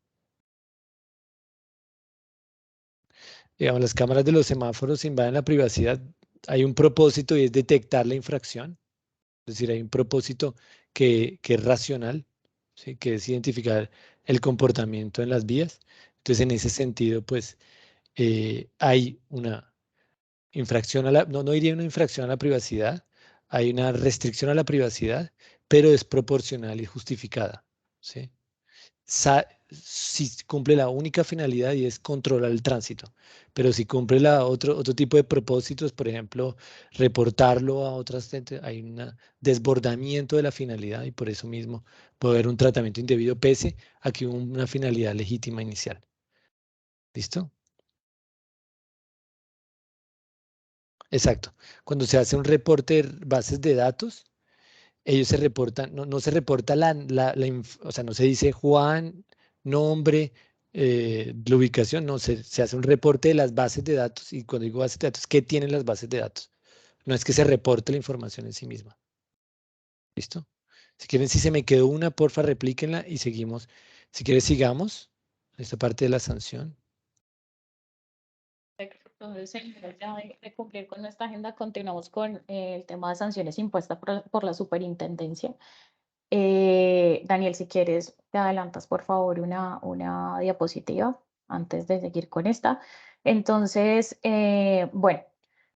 Digamos, las cámaras de los semáforos invaden la privacidad. Hay un propósito y es detectar la infracción. Es decir, hay un propósito que es racional, ¿sí? Que es identificar el comportamiento en las vías. Entonces, en ese sentido, pues hay una infracción no diría una infracción a la privacidad, hay una restricción a la privacidad, pero es proporcional y justificada, ¿sí? Si cumple la única finalidad, y es controlar el tránsito, pero si cumple otro tipo de propósitos, por ejemplo, reportarlo a otras gentes, hay un desbordamiento de la finalidad, y por eso mismo puede haber un tratamiento indebido pese a que hubo una finalidad legítima inicial. ¿Listo? Exacto. Cuando se hace un reporte de bases de datos, ellos se reportan, no se reporta o sea, no se dice Juan, nombre, la ubicación, no, se hace un reporte de las bases de datos, y cuando digo bases de datos, ¿qué tienen las bases de datos? No es que se reporte la información en sí misma. ¿Listo? Si quieren, si se me quedó una, porfa, replíquenla y seguimos. Si quieres, sigamos esta parte de la sanción. Entonces, ya de cumplir con nuestra agenda, continuamos con el tema de sanciones impuestas por la superintendencia. Daniel, si quieres, te adelantas por favor una diapositiva antes de seguir con esta. Entonces, bueno,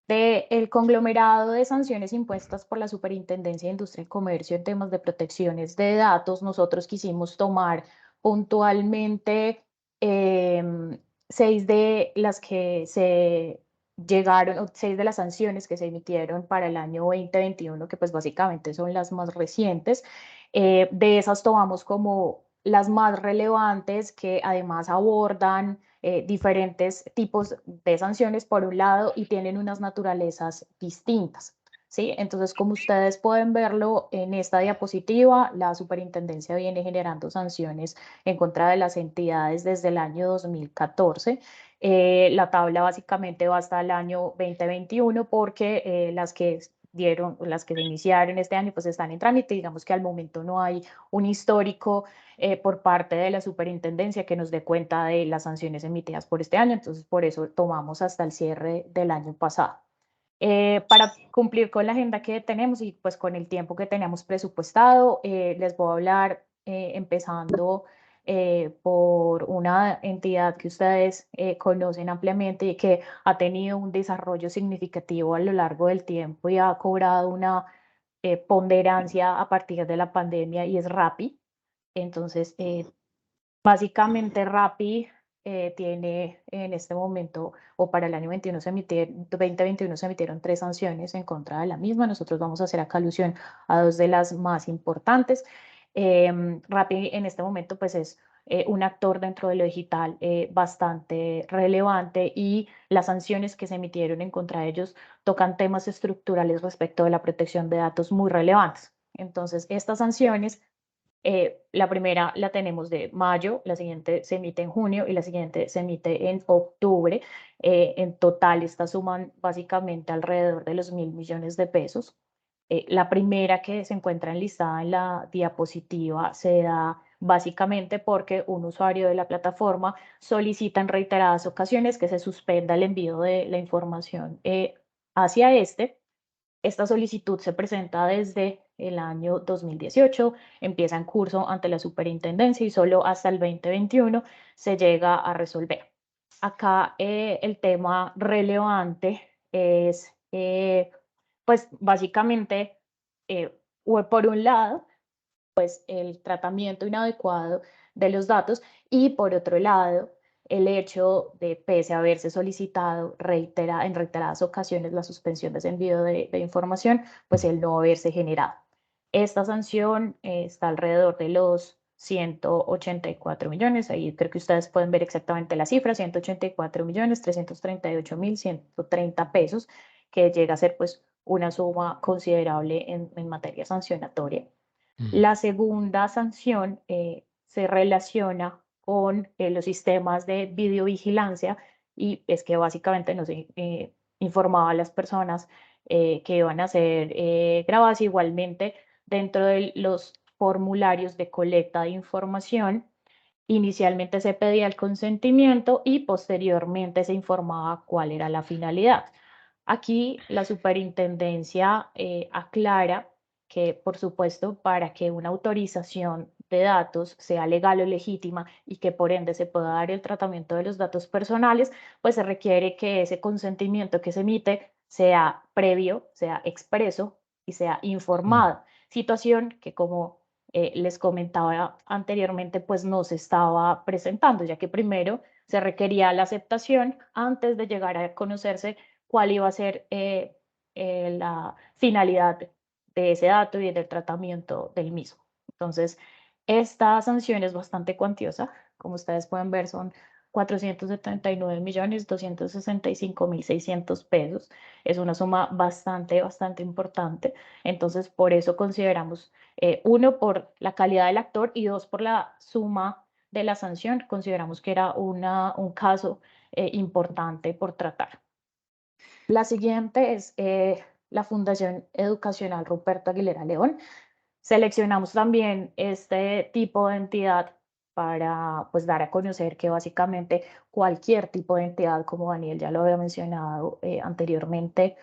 Del conglomerado de sanciones impuestas por la Superintendencia de Industria y Comercio en temas de protecciones de datos, nosotros quisimos tomar puntualmente 6 de las que se llegaron, o 6 de las sanciones que se emitieron para el año 2021, que pues básicamente son las más recientes. De esas tomamos como las más relevantes, que además abordan diferentes tipos de sanciones por un lado y tienen unas naturalezas distintas. ¿Sí? Entonces, como ustedes pueden verlo en esta diapositiva, la superintendencia viene generando sanciones en contra de las entidades desde el año 2014. La tabla básicamente va hasta el año 2021 porque las que se iniciaron este año, pues están en trámite. Digamos que al momento no hay un histórico por parte de la superintendencia que nos dé cuenta de las sanciones emitidas por este año, entonces por eso tomamos hasta el cierre del año pasado. Para cumplir con la agenda que tenemos y pues con el tiempo que teníamos presupuestado, les voy a hablar empezando por una entidad que ustedes conocen ampliamente y que ha tenido un desarrollo significativo a lo largo del tiempo y ha cobrado una ponderancia a partir de la pandemia, y es Rappi. Entonces, básicamente Rappi tiene en este momento, o para el año 2021 se emitieron 3 sanciones en contra de la misma. Nosotros vamos a hacer acá alusión a 2 de las más importantes. Rappi en este momento pues es un actor dentro de lo digital bastante relevante, y las sanciones que se emitieron en contra de ellos tocan temas estructurales respecto de la protección de datos muy relevantes. Entonces, estas sanciones, la primera la tenemos de mayo, la siguiente se emite en junio y la siguiente se emite en octubre. En total, estas suman básicamente alrededor de los 1.000 millones de pesos. La primera, que se encuentra enlistada en la diapositiva, se da básicamente porque un usuario de la plataforma solicita en reiteradas ocasiones que se suspenda el envío de la información hacia este. Esta solicitud se presenta desde el año 2018, empieza en curso ante la superintendencia y solo hasta el 2021 se llega a resolver. Acá el tema relevante es, pues básicamente, por un lado, pues el tratamiento inadecuado de los datos, y por otro lado, el hecho de, pese a haberse solicitado en reiteradas ocasiones la suspensión de ese envío de información, pues el no haberse generado. Esta sanción está alrededor de los 184 millones, ahí creo que ustedes pueden ver exactamente la cifra, 184 millones 338 mil 130 pesos, que llega a ser pues una suma considerable en materia sancionatoria. La segunda sanción se relaciona con los sistemas de videovigilancia, y es que básicamente nos informaba a las personas que iban a ser grabadas. Igualmente, dentro de los formularios de colecta de información, inicialmente se pedía el consentimiento y posteriormente se informaba cuál era la finalidad. Aquí la superintendencia aclara que, por supuesto, para que una autorización de datos sea legal o legítima y que por ende se pueda dar el tratamiento de los datos personales, pues se requiere que ese consentimiento que se emite sea previo, sea expreso y sea informado. Situación que, como les comentaba anteriormente, pues no se estaba presentando, ya que primero se requería la aceptación antes de llegar a conocerse cuál iba a ser la finalidad de ese dato y del tratamiento del mismo. Entonces, esta sanción es bastante cuantiosa. Como ustedes pueden ver, son 479.265.600 pesos. Es una suma bastante importante. Entonces, por eso consideramos, uno, por la calidad del actor, y dos, por la suma de la sanción, consideramos que era un caso importante por tratar. La siguiente es la Fundación Educacional Ruperto Aguilera León. Seleccionamos también este tipo de entidad para pues dar a conocer que básicamente cualquier tipo de entidad, como Daniel ya lo había mencionado anteriormente,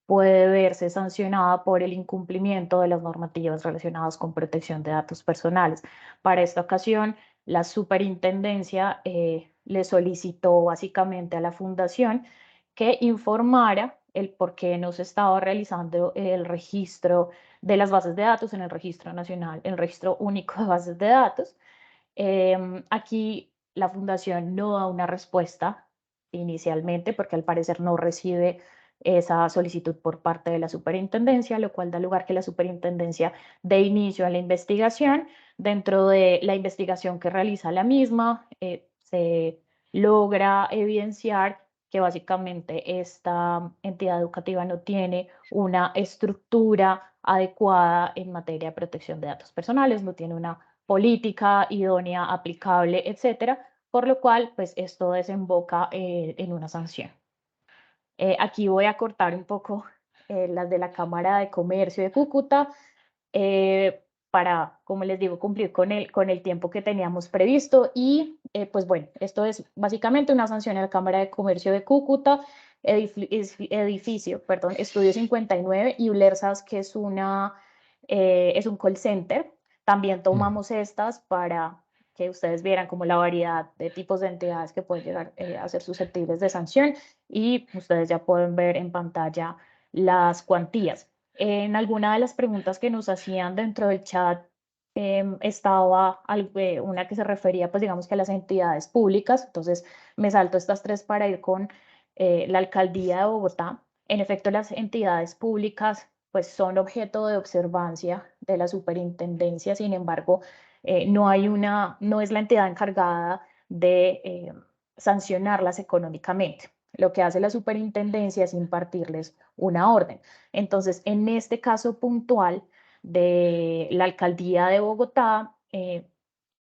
puede verse sancionada por el incumplimiento de las normativas relacionadas con protección de datos personales. Para esta ocasión, la superintendencia le solicitó básicamente a la fundación que informara el por qué no se estaba realizando el registro de las bases de datos en el registro nacional, el registro único de bases de datos. Aquí la fundación no da una respuesta inicialmente porque al parecer no recibe esa solicitud por parte de la superintendencia, lo cual da lugar que la superintendencia dé inicio a la investigación. Dentro de la investigación que realiza la misma, se logra evidenciar que básicamente esta entidad educativa no tiene una estructura adecuada en materia de protección de datos personales, no tiene una política idónea, aplicable, etcétera, por lo cual, pues esto desemboca en una sanción. Aquí voy a cortar un poco las de la Cámara de Comercio de Cúcuta para, como les digo, cumplir con el tiempo que teníamos previsto. Y pues bueno, esto es básicamente una sanción a la Cámara de Comercio de Cúcuta, Estudio 59 y Ulersas, que es un call center. También tomamos estas para que ustedes vieran como la variedad de tipos de entidades que pueden llegar a ser susceptibles de sanción, y ustedes ya pueden ver en pantalla las cuantías. En alguna de las preguntas que nos hacían dentro del chat estaba una que se refería, pues digamos que a las entidades públicas. Entonces me salto estas tres para ir con la Alcaldía de Bogotá. En efecto, las entidades públicas pues son objeto de observancia de la superintendencia. Sin embargo, no es la entidad encargada de sancionarlas económicamente. Lo que hace la superintendencia es impartirles una orden. Entonces, en este caso puntual de la Alcaldía de Bogotá,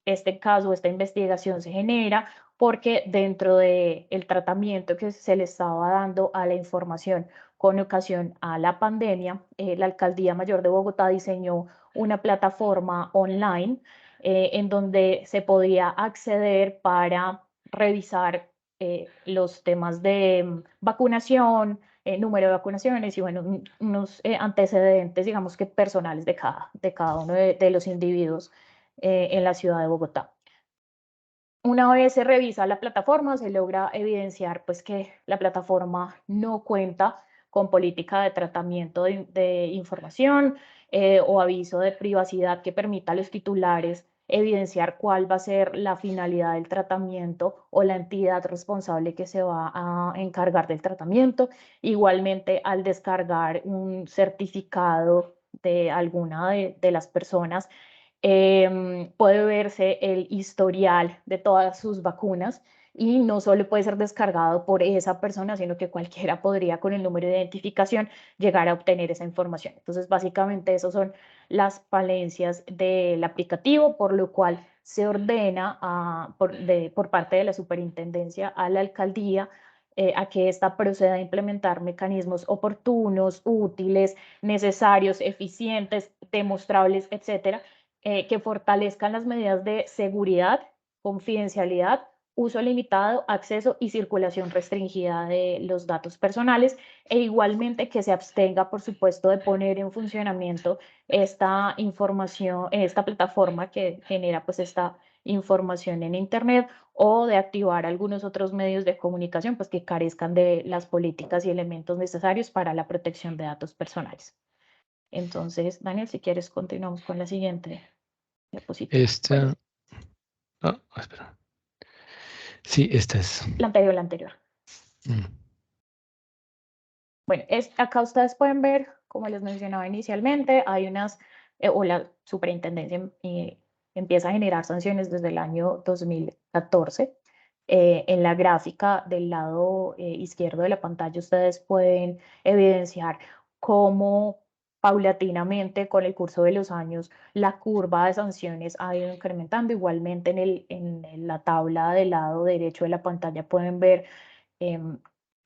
esta investigación se genera porque dentro del tratamiento que se le estaba dando a la información con ocasión a la pandemia, la Alcaldía Mayor de Bogotá diseñó una plataforma online en donde se podía acceder para revisar los temas de vacunación, número de vacunaciones y bueno, unos antecedentes, digamos que personales de cada uno de los individuos en la ciudad de Bogotá. Una vez se revisa la plataforma, se logra evidenciar pues que la plataforma no cuenta con política de tratamiento de información o aviso de privacidad que permita a los titulares evidenciar cuál va a ser la finalidad del tratamiento o la entidad responsable que se va a encargar del tratamiento. Igualmente, al descargar un certificado de alguna de las personas, puede verse el historial de todas sus vacunas y no solo puede ser descargado por esa persona, sino que cualquiera podría con el número de identificación llegar a obtener esa información. Entonces, básicamente, esas son las falencias del aplicativo, por lo cual se ordena por parte de la superintendencia a la alcaldía a que ésta proceda a implementar mecanismos oportunos, útiles, necesarios, eficientes, demostrables, etcétera, que fortalezcan las medidas de seguridad, confidencialidad, uso limitado, acceso y circulación restringida de los datos personales, e igualmente que se abstenga, por supuesto, de poner en funcionamiento esta información, esta plataforma que genera pues esta información en Internet, o de activar algunos otros medios de comunicación pues que carezcan de las políticas y elementos necesarios para la protección de datos personales. Entonces, Daniel, si quieres, continuamos con la siguiente diapositiva. Esta. Espera. Sí, esta es. La anterior. Bueno, acá ustedes pueden ver, como les mencionaba inicialmente, hay o la superintendencia empieza a generar sanciones desde el año 2014. En la gráfica del lado izquierdo de la pantalla ustedes pueden evidenciar cómo paulatinamente con el curso de los años la curva de sanciones ha ido incrementando. Igualmente en la tabla del lado derecho de la pantalla pueden ver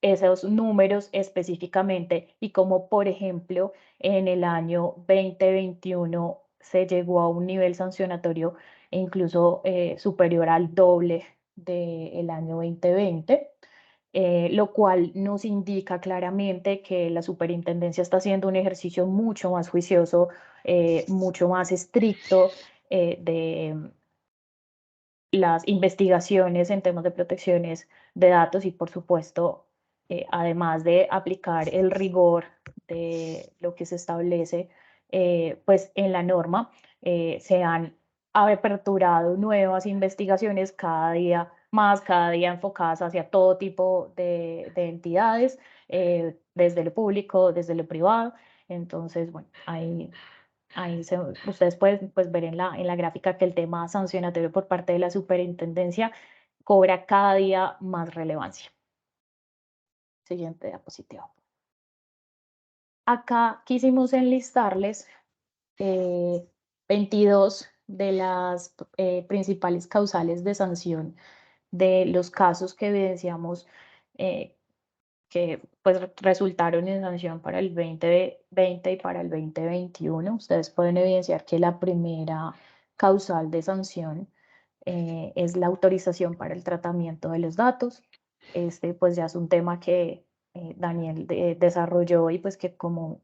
esos números específicamente, y como por ejemplo en el año 2021 se llegó a un nivel sancionatorio incluso superior al doble del año 2020. Lo cual nos indica claramente que la superintendencia está haciendo un ejercicio mucho más juicioso, mucho más estricto de las investigaciones en temas de protecciones de datos, y por supuesto además de aplicar el rigor de lo que se establece pues en la norma, se han aperturado nuevas investigaciones cada día más, cada día enfocadas hacia todo tipo de entidades, desde lo público, desde lo privado. Entonces, bueno, ustedes pueden pues, ver en la gráfica que el tema sancionatorio por parte de la superintendencia cobra cada día más relevancia. Siguiente diapositiva. Acá quisimos enlistarles 22 de las principales causales de sanción de los casos que evidenciamos que pues resultaron en sanción para el 2020 y para el 2021. Ustedes pueden evidenciar que la primera causal de sanción es la autorización para el tratamiento de los datos. Este pues ya es un tema que Daniel desarrolló y pues que como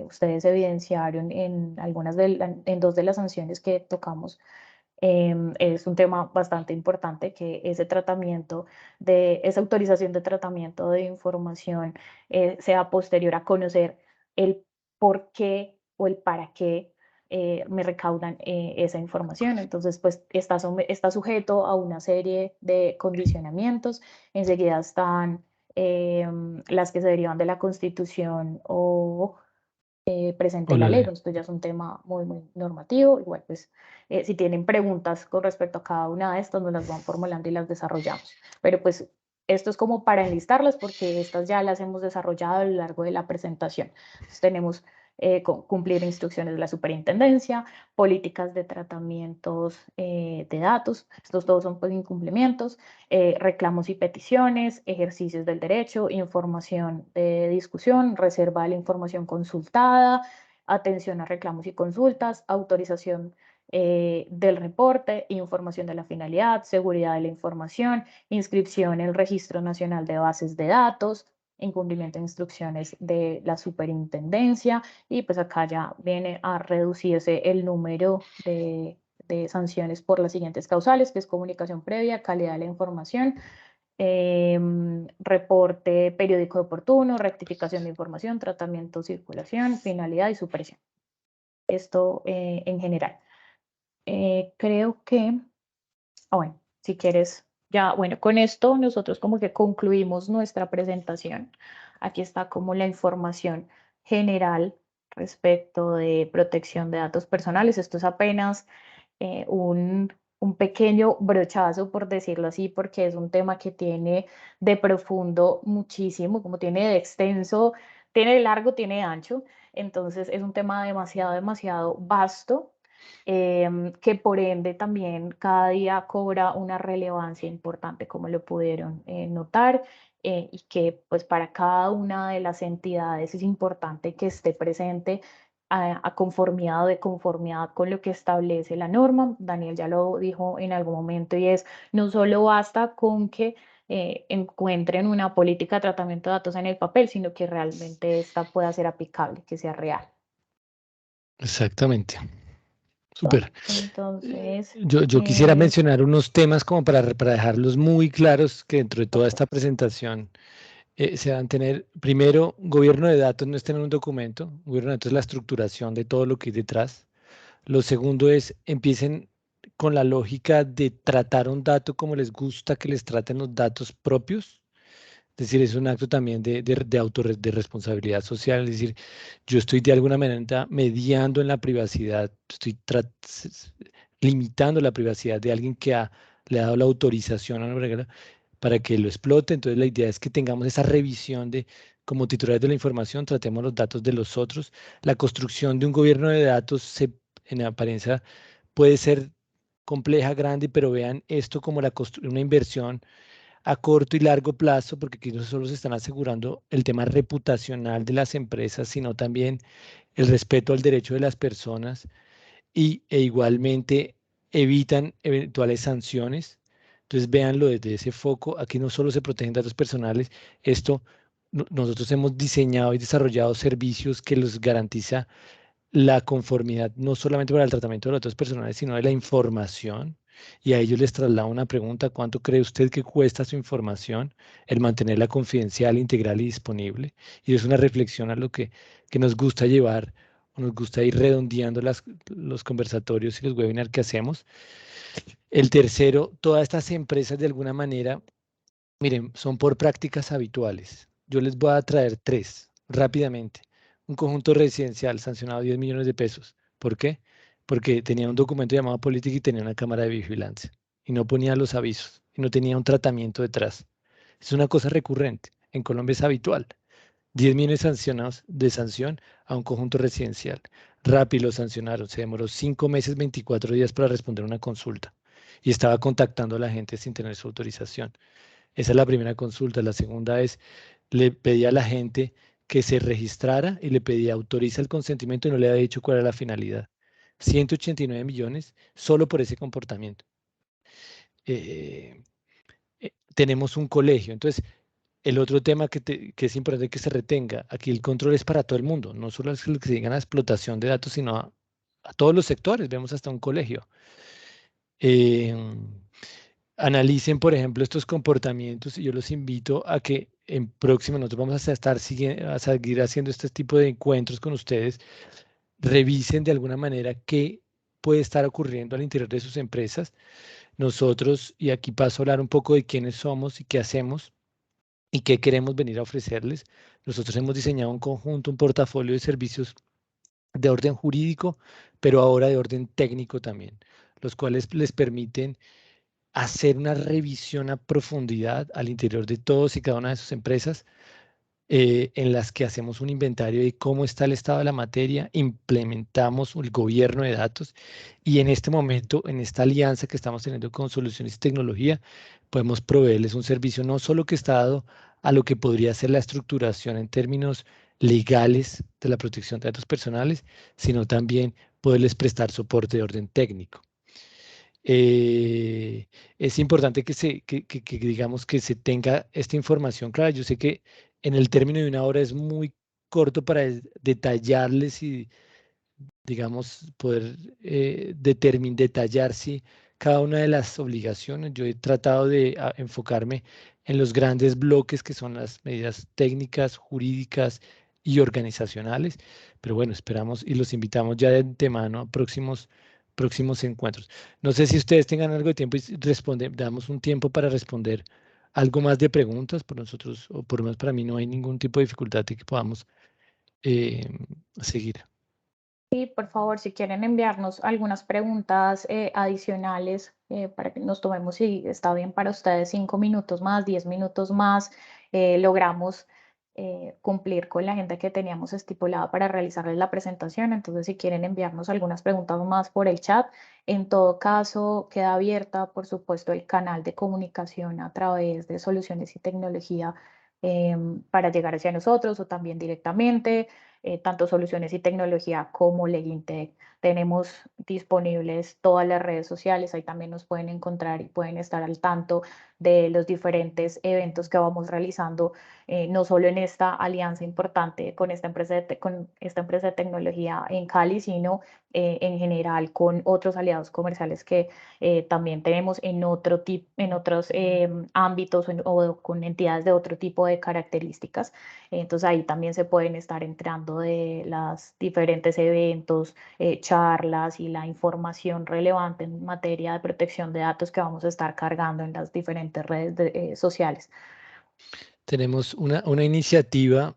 ustedes evidenciaron en en dos de las sanciones que tocamos, es un tema bastante importante que ese tratamiento esa autorización de tratamiento de información sea posterior a conocer el por qué o el para qué me recaudan esa información. Entonces, pues está sujeto a una serie de condicionamientos. Enseguida están las que se derivan de la Constitución o presente la ley. Esto ya es un tema muy, muy normativo. Igual, pues, si tienen preguntas con respecto a cada una de estas, nos las van formulando y las desarrollamos. Pero pues esto es como para enlistarlas porque estas ya las hemos desarrollado a lo largo de la presentación. Entonces, tenemos cumplir instrucciones de la superintendencia, políticas de tratamientos de datos, estos todos son pues, incumplimientos, reclamos y peticiones, ejercicios del derecho, información de discusión, reserva de la información consultada, atención a reclamos y consultas, autorización del reporte, información de la finalidad, seguridad de la información, inscripción en el Registro Nacional de Bases de Datos, incumplimiento de instrucciones de la superintendencia, y pues acá ya viene a reducirse el número de sanciones por las siguientes causales, que es comunicación previa, calidad de la información, reporte periódico oportuno, rectificación de información, tratamiento, circulación, finalidad y supresión. Esto en general. Creo que, bueno, si quieres, ya, bueno, con esto nosotros como que concluimos nuestra presentación. Aquí está como la información general respecto de protección de datos personales. Esto es apenas un pequeño brochazo, por decirlo así, porque es un tema que tiene de profundo muchísimo, como tiene de extenso, tiene de largo, tiene de ancho. Entonces es un tema demasiado, demasiado vasto. Que por ende también cada día cobra una relevancia importante, como lo pudieron notar, y que pues para cada una de las entidades es importante que esté presente a conformidad o de conformidad con lo que establece la norma. Daniel ya lo dijo en algún momento y es, no solo basta con que encuentren una política de tratamiento de datos en el papel, sino que realmente esta pueda ser aplicable, que sea real. Exactamente. Súper. Entonces, Yo quisiera mencionar unos temas como para dejarlos muy claros que dentro de toda esta presentación se van a tener. Primero, gobierno de datos no está en un documento. Gobierno de datos es la estructuración de todo lo que hay detrás. Lo segundo es, empiecen con la lógica de tratar un dato como les gusta que les traten los datos propios. Es decir, es un acto también de responsabilidad social. Es decir, yo estoy de alguna manera mediando en la privacidad, estoy limitando la privacidad de alguien que le ha dado la autorización a una regla para que lo explote. Entonces, la idea es que tengamos esa revisión de, como titulares de la información, tratemos los datos de los otros. La construcción de un gobierno de datos, en apariencia, puede ser compleja, grande, pero vean esto como una inversión a corto y largo plazo, porque aquí no solo se están asegurando el tema reputacional de las empresas, sino también el respeto al derecho de las personas e igualmente evitan eventuales sanciones. Entonces, véanlo desde ese foco. Aquí no solo se protegen datos personales, nosotros hemos diseñado y desarrollado servicios que los garantiza la conformidad, no solamente para el tratamiento de los datos personales, sino de la información. Y a ellos les traslado una pregunta: ¿cuánto cree usted que cuesta su información, el mantenerla confidencial, integral y disponible? Y es una reflexión a lo que nos gusta llevar, o nos gusta ir redondeando los conversatorios y los webinars que hacemos. El tercero, todas estas empresas de alguna manera, miren, son por prácticas habituales. Yo les voy a traer 3 rápidamente. Un conjunto residencial sancionado 10 millones de pesos. ¿Por qué? Porque tenía un documento llamado política y tenía una cámara de vigilancia. Y no ponía los avisos. Y no tenía un tratamiento detrás. Es una cosa recurrente. En Colombia es habitual. 10 millones sancionados de sanción a un conjunto residencial. Rappi lo sancionaron. Se demoró 5 meses, 24 días para responder una consulta. Y estaba contactando a la gente sin tener su autorización. Esa es la primera consulta. La segunda es, le pedía a la gente que se registrara y le pedía autoriza el consentimiento y no le había dicho cuál era la finalidad. 189 millones solo por ese comportamiento. Tenemos un colegio. Entonces, el otro tema que es importante que se retenga, aquí el control es para todo el mundo, no solo es lo que se diga la explotación de datos, sino a todos los sectores. Vemos hasta un colegio. Analicen, por ejemplo, estos comportamientos y yo los invito a que en próximo nosotros vamos a seguir haciendo este tipo de encuentros con ustedes. Revisen de alguna manera qué puede estar ocurriendo al interior de sus empresas. Nosotros, y aquí paso a hablar un poco de quiénes somos y qué hacemos y qué queremos venir a ofrecerles. Nosotros hemos diseñado un conjunto, un portafolio de servicios de orden jurídico, pero ahora de orden técnico también, los cuales les permiten hacer una revisión a profundidad al interior de todos y cada una de sus empresas, en las que hacemos un inventario de cómo está el estado de la materia, implementamos el gobierno de datos y en este momento, en esta alianza que estamos teniendo con Soluciones y Tecnología, podemos proveerles un servicio no solo que está dado a lo que podría ser la estructuración en términos legales de la protección de datos personales, sino también poderles prestar soporte de orden técnico. Es importante que digamos que se tenga esta información clara. Yo sé que en el término de una hora es muy corto para detallarles y, digamos, poder detallar si cada una de las obligaciones. Yo he tratado de enfocarme en los grandes bloques que son las medidas técnicas, jurídicas y organizacionales, pero bueno, esperamos y los invitamos ya de antemano a próximos encuentros. No sé si ustedes tengan algo de tiempo y damos un tiempo para responder algo más de preguntas. Por nosotros, o por lo menos para mí, no hay ningún tipo de dificultad de que podamos seguir. Sí, por favor, si quieren enviarnos algunas preguntas adicionales para que nos tomemos, si está bien para ustedes, 5 minutos más, 10 minutos más, logramos cumplir con la agenda que teníamos estipulada para realizarles la presentación. Entonces, si quieren enviarnos algunas preguntas más por el chat, en todo caso, queda abierta, por supuesto, el canal de comunicación a través de Soluciones y Tecnología para llegar hacia nosotros o también directamente. Tanto Soluciones y Tecnología como Legintech. Tenemos disponibles todas las redes sociales, ahí también nos pueden encontrar y pueden estar al tanto de los diferentes eventos que vamos realizando, no solo en esta alianza importante con esta empresa de tecnología en Cali, sino en general con otros aliados comerciales que también tenemos en otros ámbitos o con entidades de otro tipo de características. Entonces ahí también se pueden estar enterando de los diferentes eventos, charlas y la información relevante en materia de protección de datos que vamos a estar cargando en las diferentes redes sociales. Tenemos una iniciativa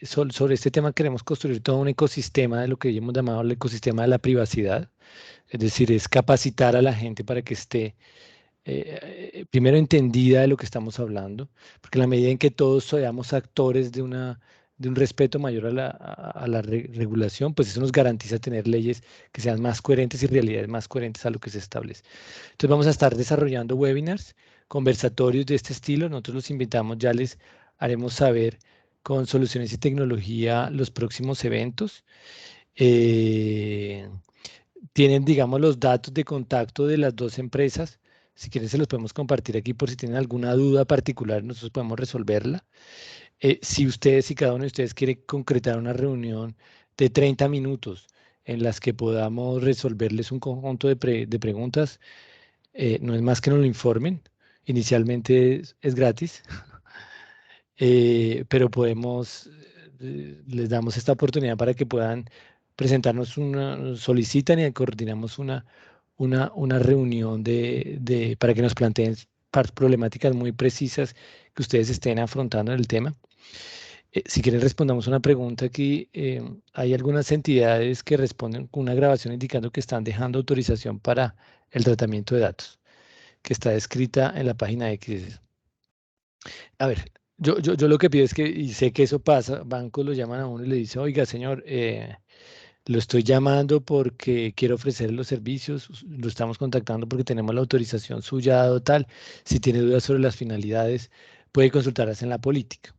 sobre este tema. Queremos construir todo un ecosistema de lo que hemos llamado el ecosistema de la privacidad. Es decir, es capacitar a la gente para que esté primero entendida de lo que estamos hablando, porque en la medida en que todos seamos actores de un respeto mayor a la regulación, pues eso nos garantiza tener leyes que sean más coherentes y realidades más coherentes a lo que se establece. Entonces vamos a estar desarrollando webinars, conversatorios de este estilo. Nosotros los invitamos, ya les haremos saber con Soluciones y Tecnología los próximos eventos. Tienen, digamos, los datos de contacto de las dos empresas. Si quieren, se los podemos compartir aquí por si tienen alguna duda particular, nosotros podemos resolverla. Si ustedes, si cada uno de ustedes quiere concretar una reunión de 30 minutos en las que podamos resolverles un conjunto de preguntas, No es más que nos lo informen. Inicialmente es gratis, pero les damos esta oportunidad para que puedan presentarnos solicitan y coordinamos una reunión para que nos planteen problemáticas muy precisas que ustedes estén afrontando en el tema. Si quieren, respondamos una pregunta aquí. Hay algunas entidades que responden con una grabación indicando que están dejando autorización para el tratamiento de datos, que está descrita en la página X. A ver, yo lo que pido es que, y sé que eso pasa, bancos lo llaman a uno y le dicen, oiga, señor, lo estoy llamando porque quiero ofrecer los servicios, lo estamos contactando porque tenemos la autorización suya, dado tal. Si tiene dudas sobre las finalidades, puede consultarlas en la política.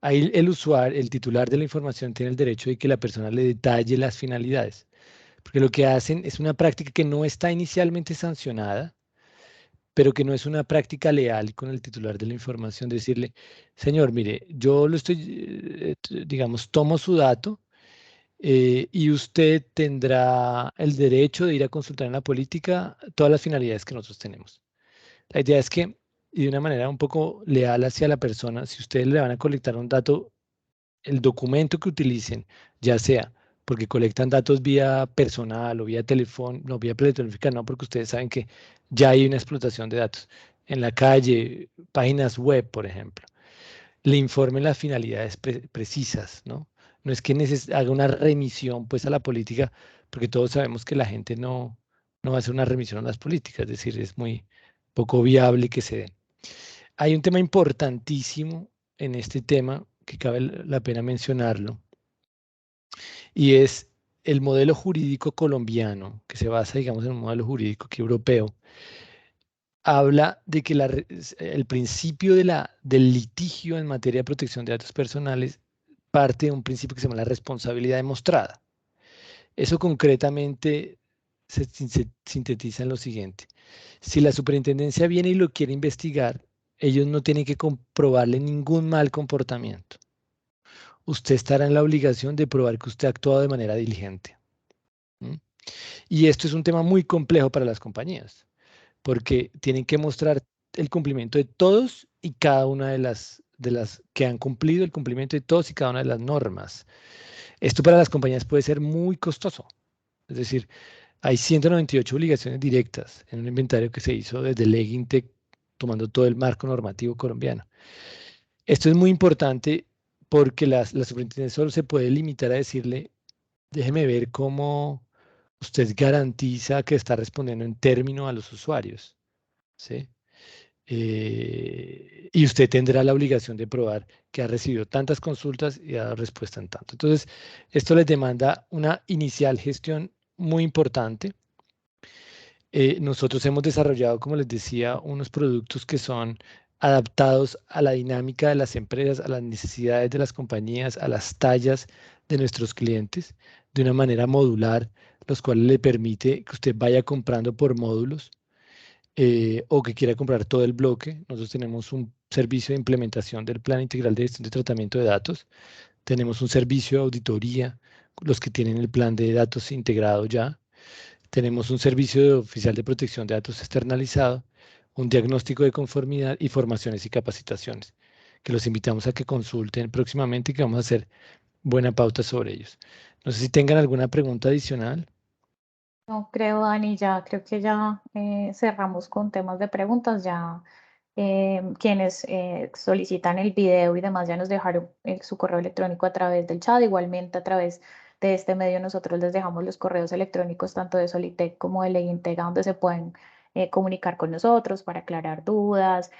Ahí el usuario, el titular de la información, tiene el derecho de que la persona le detalle las finalidades, porque lo que hacen es una práctica que no está inicialmente sancionada, pero que no es una práctica leal con el titular de la información, decirle, señor, mire, yo lo estoy, digamos, tomo su dato y usted tendrá el derecho de ir a consultar en la política todas las finalidades que nosotros tenemos. La idea es que, y de una manera un poco leal hacia la persona, si ustedes le van a colectar un dato, el documento que utilicen, ya sea porque colectan datos vía personal o vía teléfono, no vía telefónica, no, porque ustedes saben que ya hay una explotación de datos en la calle, páginas web, por ejemplo. Le informen las finalidades precisas, ¿no? No es que haga una remisión pues a la política, porque todos sabemos que la gente no va a hacer una remisión a las políticas, es decir, es muy poco viable que se den. Hay un tema importantísimo en este tema que cabe la pena mencionarlo, y es el modelo jurídico colombiano, que se basa, digamos, en un modelo jurídico que europeo, habla de que el principio del litigio en materia de protección de datos personales parte de un principio que se llama la responsabilidad demostrada. Eso concretamente se sintetiza en lo siguiente. Si la superintendencia viene y lo quiere investigar, ellos no tienen que comprobarle ningún mal comportamiento. Usted estará en la obligación de probar que usted ha actuado de manera diligente. ¿Mm? Y esto es un tema muy complejo para las compañías, porque tienen que mostrar el cumplimiento de todos y cada una de las que han cumplido, el cumplimiento de todos y cada una de las normas. Esto para las compañías puede ser muy costoso. Es decir, hay 198 obligaciones directas en un inventario que se hizo desde Legintech, tomando todo el marco normativo colombiano. Esto es muy importante porque la superintendencia solo se puede limitar a decirle, déjeme ver cómo usted garantiza que está respondiendo en término a los usuarios, ¿sí? Y usted tendrá la obligación de probar que ha recibido tantas consultas y ha dado respuesta en tanto. Entonces, esto les demanda una inicial gestión muy importante. Nosotros hemos desarrollado, como les decía, unos productos que son adaptados a la dinámica de las empresas, a las necesidades de las compañías, a las tallas de nuestros clientes, de una manera modular, los cuales le permite que usted vaya comprando por módulos o que quiera comprar todo el bloque. Nosotros tenemos un servicio de implementación del Plan Integral de Gestión de Tratamiento de Datos. Tenemos un servicio de auditoría, los que tienen el plan de datos integrado ya. Tenemos un servicio oficial de protección de datos externalizado, un diagnóstico de conformidad y formaciones y capacitaciones, que los invitamos a que consulten próximamente y que vamos a hacer buena pauta sobre ellos. No sé si tengan alguna pregunta adicional. No creo, Dani, ya creo que ya cerramos con temas de preguntas. Ya quienes solicitan el video y demás ya nos dejaron su correo electrónico a través del chat. Igualmente a través de este medio nosotros les dejamos los correos electrónicos tanto de Solitec como de Legintega, donde se pueden comunicar con nosotros para aclarar dudas,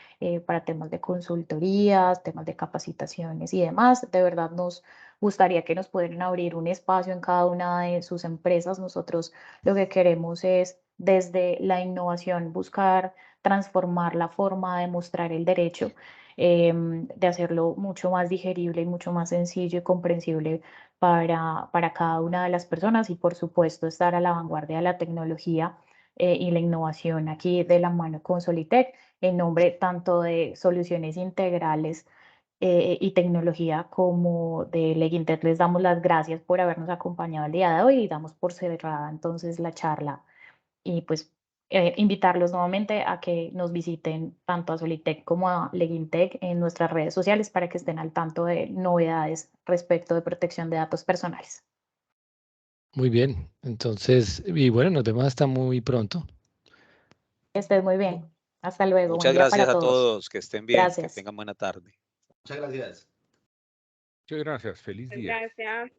para temas de consultorías, temas de capacitaciones y demás. De verdad nos gustaría que nos pudieran abrir un espacio en cada una de sus empresas. Nosotros lo que queremos es desde la innovación buscar transformar la forma de mostrar el derecho, de hacerlo mucho más digerible y mucho más sencillo y comprensible para cada una de las personas y por supuesto estar a la vanguardia de la tecnología y la innovación aquí de la mano con Solitec en nombre tanto de soluciones integrales y tecnología como de Legintech. Les damos las gracias por habernos acompañado el día de hoy y damos por cerrada entonces la charla y pues invitarlos nuevamente a que nos visiten tanto a Solitec como a Legintec en nuestras redes sociales para que estén al tanto de novedades respecto de protección de datos personales. Muy bien, entonces, y bueno, nos vemos hasta muy pronto. Que estés muy bien. Hasta luego. Muchas Buen día gracias para a todos. todos, que estén bien, que Gracias. tengan buena tarde. Muchas gracias. Muchas gracias. Feliz día. Gracias.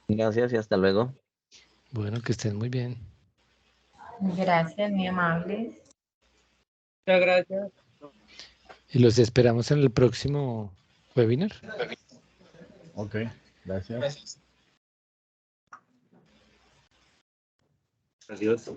Gracias y hasta luego. Bueno, que estén muy bien. Gracias, muy amables. Muchas gracias. Y los esperamos en el próximo webinar. Ok, gracias. Adiós.